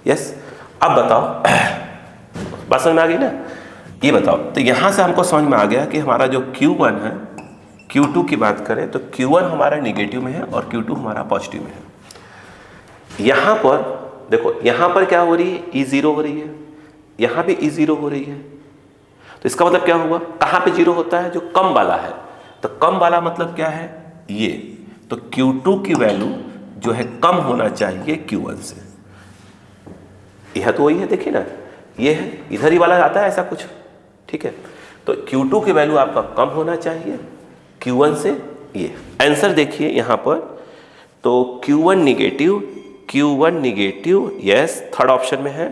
यस। अब बताओ बात समझ में आ गई ना, ये बताओ, तो यहां से हमको समझ में आ गया कि हमारा जो Q1 है, Q2 की बात करें तो Q1 हमारा निगेटिव में है और Q2 हमारा पॉजिटिव में है। यहाँ पर देखो, यहाँ पर क्या हो रही है E0 हो रही है, यहाँ भी E0 हो रही है, तो इसका मतलब क्या हुआ, कहाँ पे 0 होता है जो कम वाला है, तो कम वाला मतलब क्या है ये, तो Q2 की वैल्यू जो है कम होना चाहिए Q1 से, यह तो वही है, देखिए ना ये है, इधर ही वाला आता है ऐसा कुछ, ठीक है, तो Q2 की वैल्यू आपका कम होना चाहिए Q1 से। ये आंसर देखिए यहाँ पर, तो Q1 negative yes, third option में है,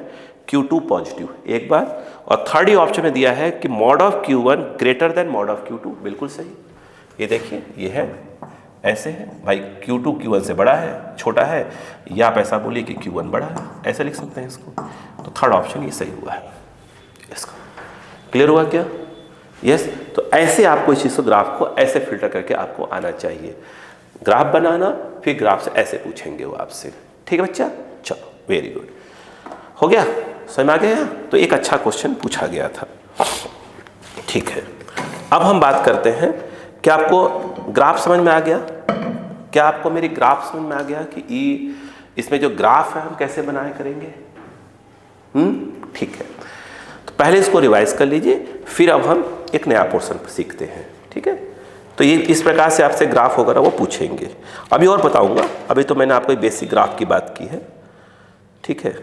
Q2 पॉजिटिव एक बार, और थर्ड ही ऑप्शन में दिया है कि mod of Q1 greater than mod of Q2, बिल्कुल सही। ये देखिए ये है, ऐसे है भाई, Q2 Q1 से बड़ा है छोटा है, या आप ऐसा बोलिए कि Q1 बड़ा है, ऐसे लिख सकते हैं इसको, तो थर्ड ऑप्शन ये सही हुआ है इसका। क्लियर हुआ क्या? यस। तो ऐसे आपको इस चीज़ को, ग्राफ को ऐसे फिल्टर करके आपको आना चाहिए, ग्राफ बनाना, फिर ग्राफ से ऐसे पूछेंगे वो आपसे, ठीक है बच्चा? चलो वेरी गुड, हो गया, समझ में आ गया? तो एक अच्छा क्वेश्चन पूछा गया था, ठीक है। अब हम बात करते हैं, क्या आपको ग्राफ समझ में आ गया? क्या आपको मेरी ग्राफ समझ में आ गया कि इसमें जो ग्राफ है हम कैसे बनाए करेंगे? ठीक है, तो पहले इसको रिवाइज कर लीजिए, फिर अब हम एक नया पोर्शन सीखते हैं, ठीक है। तो ये इस प्रकार से आपसे ग्राफ वगैरह वो पूछेंगे, अभी और बताऊंगा, अभी तो मैंने आपको बेसिक ग्राफ की बात की है, ठीक है।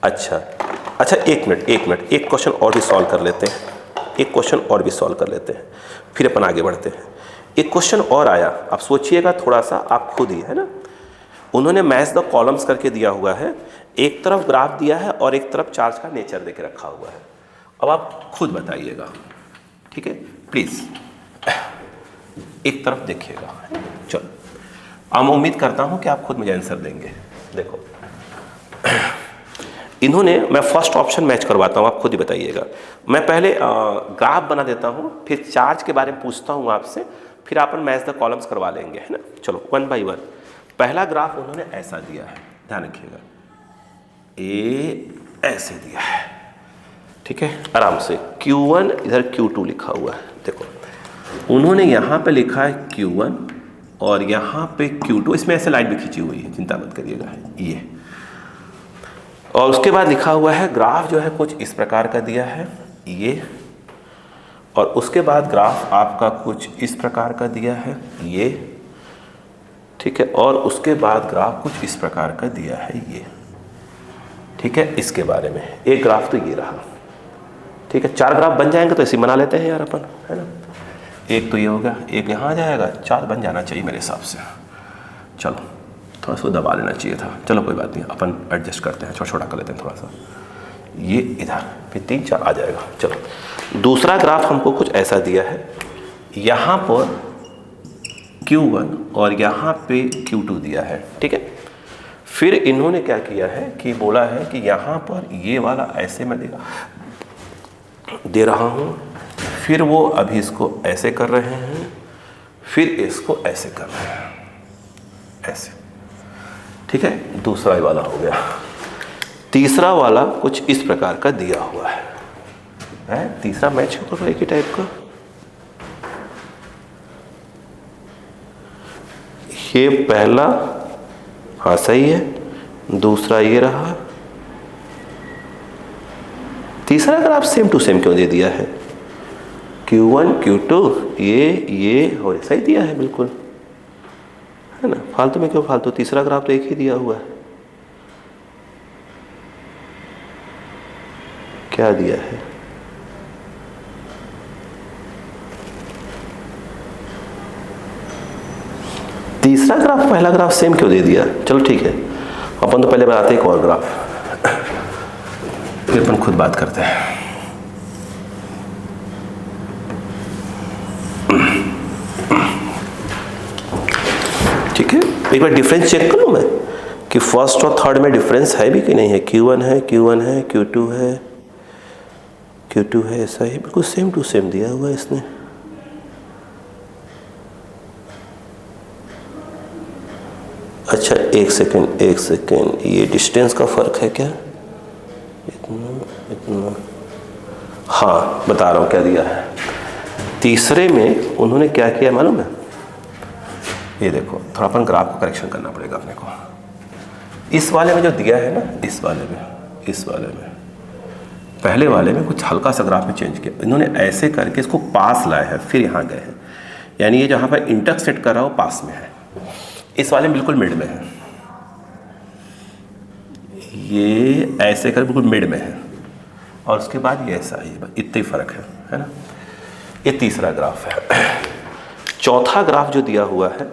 अच्छा, एक मिनट, एक क्वेश्चन और भी सॉल्व कर लेते हैं, एक क्वेश्चन और भी सॉल्व कर लेते हैं, फिर अपन आगे बढ़ते हैं। एक क्वेश्चन और आया, आप सोचिएगा थोड़ा सा आप खुद ही, है ना। उन्होंने मैच द कॉलम्स करके दिया हुआ है, एक तरफ ग्राफ दिया है और एक तरफ चार्ज का नेचर देके रखा हुआ है। अब आप खुद बताइएगा, ठीक है, प्लीज़ एक तरफ देखिएगा। चलो, अब मैं उम्मीद करता हूँ कि आप खुद मुझे आंसर देंगे। देखो इन्होंने, मैं फर्स्ट ऑप्शन मैच करवाता हूँ, आप खुद ही बताइएगा। मैं पहले ग्राफ बना देता हूँ, फिर चार्ज के बारे में पूछता हूँ आपसे, फिर अपन मैच द कॉलम्स करवा लेंगे, है ना। चलो 1 बाई 1। पहला ग्राफ उन्होंने ऐसा दिया है, ध्यान रखिएगा, ए ऐसे दिया है, ठीक है, आराम से। Q1 इधर Q2 लिखा हुआ है। देखो उन्होंने यहाँ पे लिखा है Q1 और यहाँ पे Q2, इसमें ऐसे लाइन भी खींची हुई है, चिंता मत करिएगा ये। और उसके बाद लिखा हुआ है ग्राफ जो है कुछ इस प्रकार का दिया है ये, और उसके बाद ग्राफ आपका कुछ इस प्रकार का दिया है ये, ठीक है, और उसके बाद ग्राफ कुछ इस प्रकार का दिया है ये, ठीक है। इसके बारे में एक ग्राफ तो ये रहा, ठीक है। 4 ग्राफ बन जाएंगे तो ऐसे बना लेते हैं यार अपन, है ना। एक तो ये हो गया, एक यहाँ आ जाएगा, 4 बन जाना चाहिए मेरे हिसाब से। चलो थोड़ा सा दबा लेना चाहिए था, चलो कोई बात नहीं, अपन एडजस्ट करते हैं, छोटा छोटा कर लेते हैं थोड़ा सा, ये इधर फिर 3 4 आ जाएगा। चलो दूसरा ग्राफ हमको कुछ ऐसा दिया है, यहाँ पर Q1 और यहाँ पे Q2 दिया है, ठीक है। फिर इन्होंने क्या किया है कि बोला है कि यहाँ पर ये वाला ऐसे मैं दे रहा हूँ, फिर वो अभी इसको ऐसे कर रहे हैं, फिर इसको ऐसे कर रहे हैं, ऐसे, ठीक है। दूसरा ही वाला हो गया। तीसरा वाला कुछ इस प्रकार का दिया हुआ है, तीसरा मैच होगा एक ही टाइप का। ये पहला, हाँ सही है, दूसरा ये रहा, तीसरा अगर आप सेम टू सेम क्यों दे दिया है, Q1 Q2 ये और सही दिया है बिल्कुल, है ना। फालतू में क्यों फालतू, तीसरा ग्राफ तो एक ही दिया हुआ है, क्या दिया है, तीसरा ग्राफ पहला ग्राफ सेम क्यों दे दिया। चलो ठीक है, अपन तो पहले बनाते हैं एक और ग्राफ, फिर अपन खुद बात करते हैं। ठीक है, एक बार डिफरेंस चेक कर लूँ मैं कि फर्स्ट और थर्ड में डिफरेंस है भी कि नहीं है। Q1 है, Q1 है, Q2 है, Q2 है, ऐसा ही बिल्कुल सेम टू सेम दिया हुआ है इसने। अच्छा एक सेकेंड, ये डिस्टेंस का फर्क है क्या, इतना, हाँ बता रहा हूँ क्या दिया है। तीसरे में उन्होंने क्या किया मालूम है, ये देखो, थोड़ा अपन ग्राफ को करेक्शन करना पड़ेगा अपने को। इस वाले में जो दिया है ना, इस वाले में पहले वाले में कुछ हल्का सा ग्राफ में चेंज किया इन्होंने, ऐसे करके इसको पास लाया है, फिर यहाँ गए हैं, यानी ये जहाँ पर इंटरसेक्ट कर रहा हो पास में है। इस वाले में बिल्कुल मिड में है, ये ऐसे कर बिल्कुल मिड में है, और उसके बाद ये ऐसा ही, इतना ही फर्क है ना। ये तीसरा ग्राफ है। चौथा ग्राफ जो दिया हुआ है,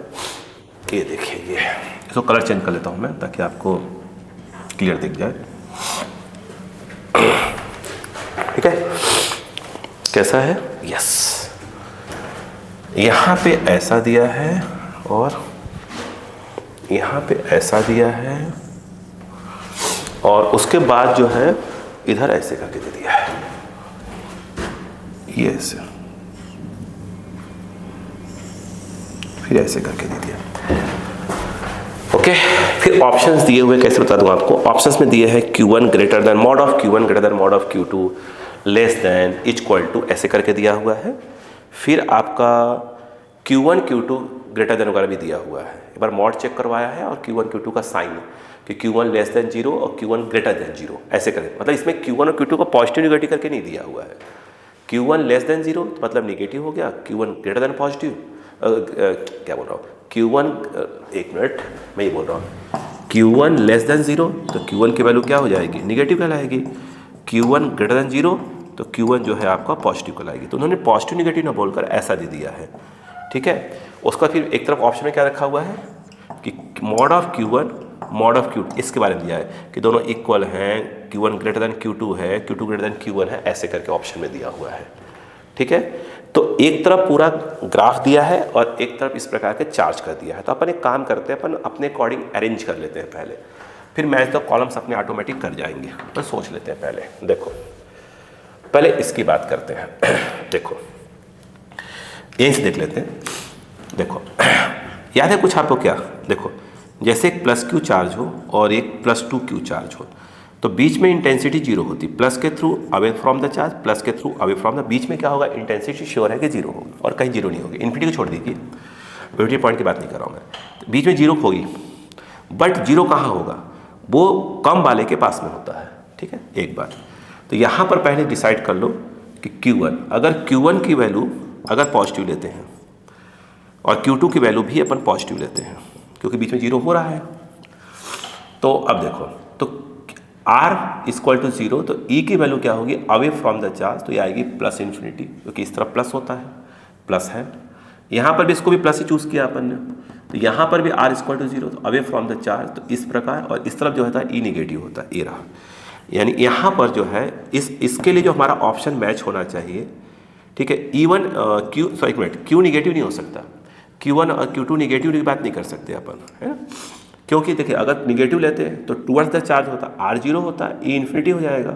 ये देखिए, ये इसको कलर चेंज कर लेता हूँ मैं ताकि आपको क्लियर दिख जाए, ठीक है। कैसा है, यस, यहाँ पे ऐसा दिया है और यहाँ पे ऐसा दिया है, और उसके बाद जो है इधर ऐसे करके दे दिया है, ये ऐसे, फिर ऐसे करके दे दिया। ओके, फिर ऑप्शंस दिए हुए कैसे बता दूं आपको। ऑप्शंस में दिए हैं Q1 greater than mod of Q1 greater than mod of Q2 less than equal to, ऐसे करके दिया हुआ है। फिर आपका Q1 Q2 ग्रेटर देन वगैरह भी दिया हुआ है। एक बार मॉड चेक करवाया है और Q1 Q2 का साइन कि Q1 लेस देन 0 और Q1 ग्रेटर देन 0 ऐसे करें। मतलब इसमें Q1 और Q2 को पॉजिटिव निगेटिव करके नहीं दिया हुआ है। Q1 लेस देन 0 मतलब निगेटिव हो गया, Q1 ग्रेटर देन पॉजिटिव, क्या बोल रहा हूँ, Q1 एक मिनट मैं ये बोल रहा हूँ, Q1 लेस देन 0 तो Q1 की वैल्यू क्या हो जाएगी, निगेटिव कहलाएगी। Q1 ग्रेटर देन 0 तो Q1 जो है आपका पॉजिटिव कहलाएगी। तो उन्होंने पॉजिटिव निगेटिव ना बोलकर ऐसा दे दिया है, ठीक है। उसका फिर एक तरफ ऑप्शन में क्या रखा हुआ है कि mod of Q1 mod of Q2, इसके बारे में दिया है कि दोनों इक्वल हैं, Q1 ग्रेटर देन Q2 है, Q2 ग्रेटर देन Q1 है, ऐसे करके ऑप्शन में दिया हुआ है। ठीक है, तो एक तरफ पूरा ग्राफ दिया है और एक तरफ इस प्रकार के चार्ज कर दिया है। तो अपन एक काम करते हैं, अपन अपने अकॉर्डिंग अरेंज कर लेते हैं पहले, फिर मैच द कॉलम्स अपने ऑटोमेटिक कर जाएंगे। तो सोच लेते हैं पहले, देखो पहले इसकी बात करते हैं। देखो यहीं से देख लेते हैं। देखो याद है कुछ आपको क्या? देखो जैसे एक +Q चार्ज हो और एक +2Q चार्ज हो, तो बीच में इंटेंसिटी जीरो होती, प्लस के through away from the charge, plus के थ्रू अवे फ्रॉम द, बीच में क्या होगा? इंटेंसिटी श्योर है कि जीरो होगी और कहीं जीरो नहीं होगी। इन्फिनिटी को छोड़ दीजिए, ब्यूटी पॉइंट की बात नहीं कर रहा हूँ मैं। तो बीच में जीरो होगी, बट जीरो कहाँ होगा? वो कम वाले के पास में होता है। ठीक है, एक बात तो यहाँ पर पहले डिसाइड कर लो कि Q1, अगर Q1 की वैल्यू अगर पॉजिटिव लेते हैं और Q2 की वैल्यू भी अपन पॉजिटिव लेते हैं, क्योंकि बीच में जीरो हो रहा है, तो अब देखो तो R = 0, तो E की वैल्यू क्या होगी? अवे फ्रॉम द चार्ज, तो ये आएगी +∞, क्योंकि इस तरफ प्लस होता है, प्लस है। यहाँ पर भी इसको भी प्लस ही चूज़ किया अपन ने, तो यहाँ पर भी R = 0, तो अवे फ्रॉम द चार्ज, तो इस प्रकार, और इस तरफ जो होता है E नेगेटिव होता है, ये रहा। यानी यहाँ पर जो है इसके लिए जो हमारा ऑप्शन मैच होना चाहिए, ठीक है, E1 Q नेगेटिव नहीं हो सकता, Q1 और Q2 नेगेटिव की बात नहीं कर सकते अपन, है ना? क्योंकि देखिए अगर निगेटिव लेते हैं तो टूवर्ड्स द चार्ज होता, R 0 होता है, E इन्फिनिटी हो जाएगा,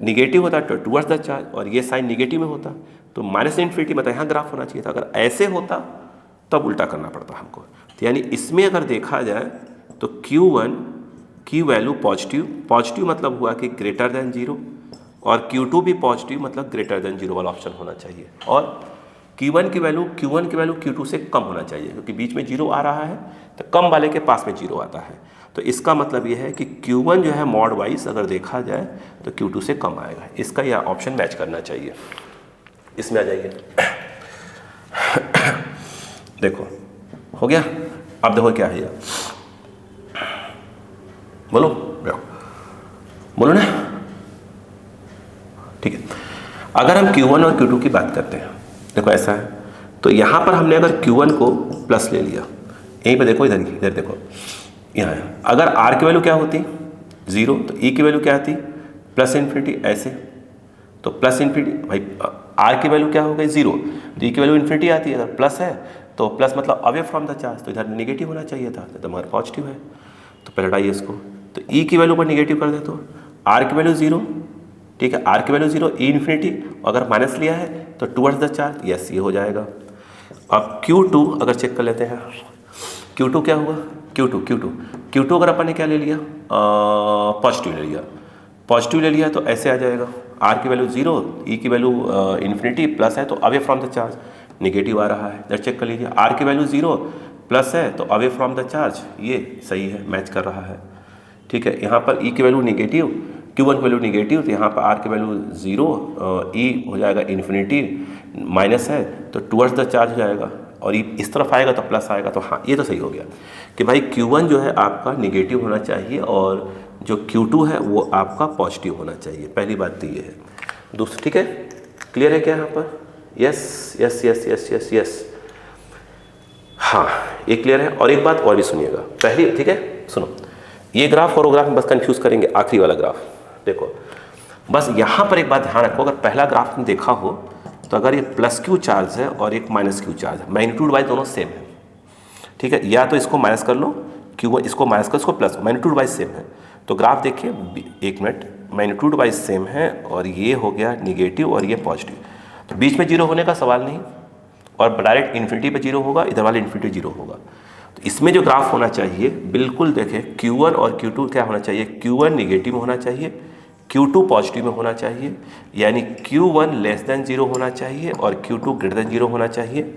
निगेटिव होता तो टूवर्ड्स द चार्ज, और ये साइन निगेटिव में होता तो -∞, मतलब यहाँ ग्राफ होना चाहिए था। अगर ऐसे होता तब उल्टा करना पड़ता हमको। तो यानी इसमें अगर देखा जाए तो Q1 की वैल्यू पॉजिटिव मतलब हुआ कि ग्रेटर देन 0, और Q2 भी पॉजिटिव मतलब ग्रेटर देन 0 वाला ऑप्शन होना चाहिए, और Q1 की वैल्यू Q2 से कम होना चाहिए, क्योंकि बीच में 0 आ रहा है तो कम वाले के पास में 0 आता है। तो इसका मतलब ये है कि Q1 जो है मॉड वाइज अगर देखा जाए तो Q2 से कम आएगा। इसका यह ऑप्शन मैच करना चाहिए। इसमें आ जाइए। देखो हो गया। अब देखो क्या है, बोलो ना। ठीक है, अगर हम Q1 और Q2 की बात करते हैं, देखो ऐसा है, तो यहाँ पर हमने अगर Q1 को प्लस ले लिया, यहीं पे देखो, इधर देखो, यहाँ है। अगर R की वैल्यू क्या होती? 0, तो E की वैल्यू क्या आती? +∞, ऐसे। तो +∞, भाई R की वैल्यू क्या हो गई? 0, तो E की वैल्यू इन्फिनिटी आती है। अगर प्लस है तो प्लस मतलब अवे फ्रॉम द चार्ज, तो इधर नेगेटिव होना चाहिए था, तो मगर पॉजिटिव है। तो पहले हटाइए इसको, तो E की वैल्यू पर नेगेटिव कर दे, तो R की वैल्यू 0, ठीक है, R की वैल्यू 0, E इन्फिनिटी, अगर माइनस लिया है तो टूवर्ड्स द चार्ज, यस ये हो जाएगा। अब Q2 अगर चेक कर लेते हैं, Q2 क्या हुआ? Q2 अगर अपन ने क्या ले लिया? पॉजिटिव ले लिया तो ऐसे आ जाएगा, R की वैल्यू 0, E की वैल्यू इन्फिनिटी, प्लस है तो away from the charge, negative आ रहा है, इधर चेक कर लीजिए। R की वैल्यू 0 प्लस है तो अवे फ्रॉम द चार्ज, ये सही है, मैच कर रहा है। ठीक है, यहाँ पर E की वैल्यू नेगेटिव, Q1 की वैल्यू नेगेटिव, तो यहाँ पर R की वैल्यू 0, E हो जाएगा इन्फिनिटी, माइनस है तो टूवर्ड्स द चार्ज हो जाएगा, और E इस तरफ आएगा तो प्लस आएगा। तो हाँ, ये तो सही हो गया कि भाई Q1 जो है आपका नेगेटिव होना चाहिए और जो Q2 है वो आपका पॉजिटिव होना चाहिए। पहली बात तो ये है। दूसरी, ठीक है, क्लियर है क्या यहाँ पर? Yes yes yes yes yes yes, हाँ ये क्लियर है। और एक बात और भी सुनिएगा पहली, ठीक है, सुनो, ये ग्राफ और वो ग्राफ में बस कंफ्यूज करेंगे, आखिरी वाला ग्राफ देखो। बस यहाँ पर एक बात ध्यान रखो, अगर पहला ग्राफ में देखा हो तो अगर ये +Q चार्ज है और एक -Q चार्ज है, मैग्नीट्यूड वाइज दोनों सेम है, ठीक है, या तो इसको माइनस कर लो, Q1 इसको माइनस कर, इसको प्लस, मैग्नीट्यूड वाइज सेम है। तो ग्राफ देखिए, एक मिनट, मैग्नीट्यूड वाइज सेम है और ये हो गया नेगेटिव और ये पॉजिटिव, तो बीच में 0 होने का सवाल नहीं, और डायरेक्ट इन्फिनिटी पे 0 होगा, इधर वाले इन्फिनिटी 0 होगा। तो इसमें जो ग्राफ होना चाहिए, बिल्कुल देखें, Q1 और Q2 क्या होना चाहिए? Q1 नेगेटिव में होना चाहिए, Q2 पॉजिटिव में होना चाहिए, यानी Q1 < 0 होना चाहिए और Q2 > 0 होना चाहिए,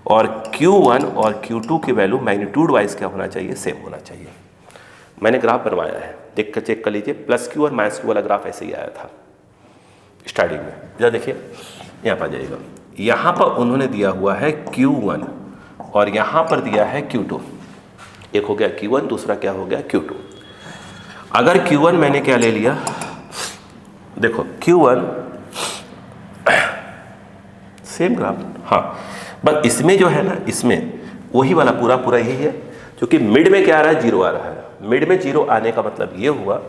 और Q1 और Q2 की वैल्यू मैग्नीट्यूड वाइज क्या होना चाहिए? सेम होना चाहिए। मैंने ग्राफ बनवाया है, देख कर चेक कर लीजिए, +Q और -Q वाला ग्राफ ऐसे ही आया था स्टार्टिंग में। जरा देखिए, यहाँ पर जाइएगा, यहाँ पर उन्होंने दिया हुआ है Q1 और यहाँ पर दिया है Q2। एक हो गया Q1, दूसरा क्या हो गया? Q2। अगर Q1 मैंने क्या ले लिया, देखो Q1 सेम ग्राफ, हाँ, बस इसमें जो है ना, इसमें वही वाला पूरा यही है, क्योंकि मिड में क्या आ रहा है? 0 आ रहा है। मिड में 0 आने का मतलब ये हुआ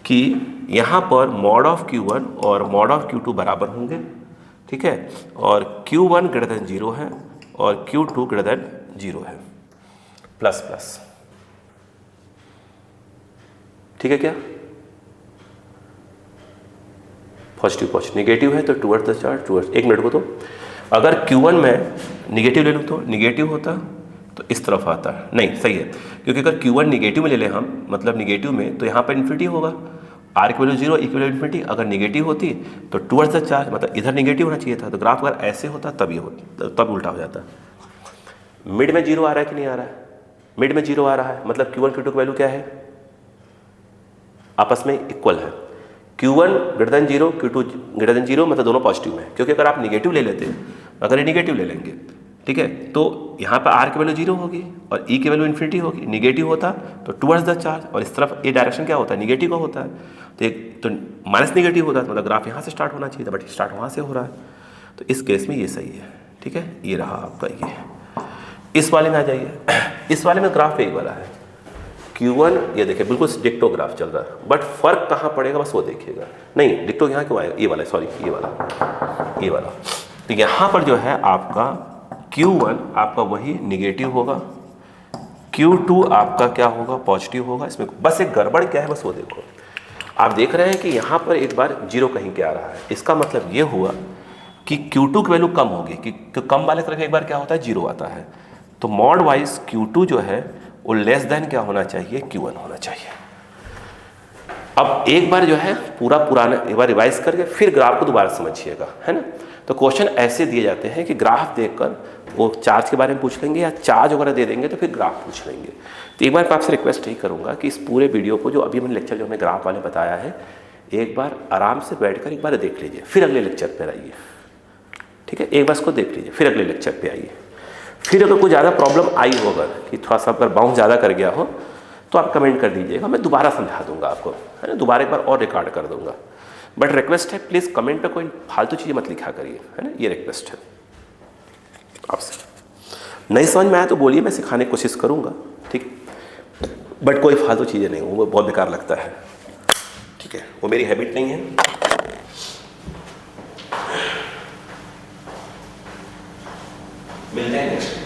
कि यहाँ पर मॉड ऑफ Q1 और मॉड ऑफ Q2 बराबर होंगे, ठीक है, और Q1 ग्रेटर देन 0 है और Q2 ग्रेटर देन 0 है, प्लस प्लस, ठीक है क्या? पॉजिटिव पॉजिटिव, नेगेटिव है तो टुवर्ड्स द चार्ज, टुवर्ड्स, एक मिनट को, तो अगर Q1 में निगेटिव ले लूँ तो निगेटिव होता तो इस तरफ आता है, नहीं सही है, क्योंकि अगर Q1 निगेटिव में ले लें हम, मतलब निगेटिव में, तो यहाँ पर इन्फिनिटी होगा, आर की वैल्यू 0, ई की वैल्यू इन्फिनिटी। अगर निगेटिव होती तो टुवर्ड्स द चार्ज, मतलब इधर निगेटिव होना चाहिए था, तो ग्राफ अगर ऐसे होता तब ये होता, तब उल्टा हो जाता। मिड में 0 आ रहा है कि नहीं आ रहा है? मिड में 0 आ रहा है, मतलब Q1 Q2 की वैल्यू क्या है? आपस में इक्वल है। Q1 greater then 0, Q2 greater than 0, मतलब दोनों पॉजिटिव में, क्योंकि अगर आप निगेटिव ले लेते, अगर ये निगेटिव ले लेंगे, ठीक है, तो यहाँ पर R की वैल्यू 0 होगी और E की वैल्यू इन्फिनिटी होगी। निगेटिव होता तो टुवर्ड्स द चार्ज, और इस तरफ ये डायरेक्शन क्या होता है? निगेटिव का होता है, तो एक तो माइनस निगेटिव होता है, तो मतलब ग्राफ यहाँ से स्टार्ट होना चाहिए था, बट स्टार्ट वहाँ से हो रहा है, तो इस केस में ये सही है, ठीक है। ये रहा आपका ये। इस वाले में आ जाइए, इस वाले में ग्राफ एक वाला है Q1, ये देखिए बिल्कुल डिक्टो ग्राफ चल रहा है, बट फर्क कहाँ पड़ेगा बस वो देखिएगा। नहीं, डिक्टो यहाँ क्यों आएगा? ये वाला, सॉरी ये वाला। तो यहाँ पर जो है आपका Q1 आपका वही निगेटिव होगा, Q2 आपका क्या होगा? पॉजिटिव होगा। इसमें बस एक गड़बड़ क्या है बस वो देखो। आप देख रहे हैं कि यहाँ पर एक बार 0 कहीं के आ रहा है, इसका मतलब ये हुआ कि Q2 की वैल्यू कम होगी, कि कम वाले तरह का एक बार क्या होता है? 0 आता है, तो मॉड वाइज Q2 जो है वो लेस देन क्या होना चाहिए? Q1 होना चाहिए। अब एक बार जो है पुराना एक बार रिवाइज करके फिर ग्राफ को दोबारा समझिएगा, है ना। तो क्वेश्चन ऐसे दिए जाते हैं कि ग्राफ देखकर वो चार्ज के बारे में पूछ लेंगे, या चार्ज वगैरह दे देंगे तो फिर ग्राफ पूछ लेंगे। तो एक बार मैं आपसे रिक्वेस्ट यही करूँगा कि इस पूरे वीडियो को, जो अभी मैंने लेक्चर जो हमने ग्राफ वाले बताया है, एक बार आराम से बैठकर एक बार देख लीजिए, फिर अगले लेक्चर पर आइए, ठीक है। एक बार इसको देख लीजिए, फिर अगले लेक्चर पर आइए। फिर अगर कोई ज़्यादा प्रॉब्लम आई हो, अगर कि थोड़ा सा अगर बाउंस ज़्यादा कर गया हो, तो आप कमेंट कर दीजिएगा, मैं दोबारा समझा दूंगा आपको, है ना, दोबारा एक बार और रिकॉर्ड कर दूंगा। बट रिक्वेस्ट है, प्लीज़ कमेंट पे कोई फालतू चीज़ें मत लिखा करिए, है ना, ये रिक्वेस्ट है आपसे। नहीं समझ में आया तो बोलिए, मैं सिखाने की कोशिश करूँगा, ठीक, बट कोई फालतू चीज़ें नहीं, वो बहुत बेकार लगता है, ठीक है, वो मेरी हैबिट नहीं है। मिलते हैं नेक्स्ट।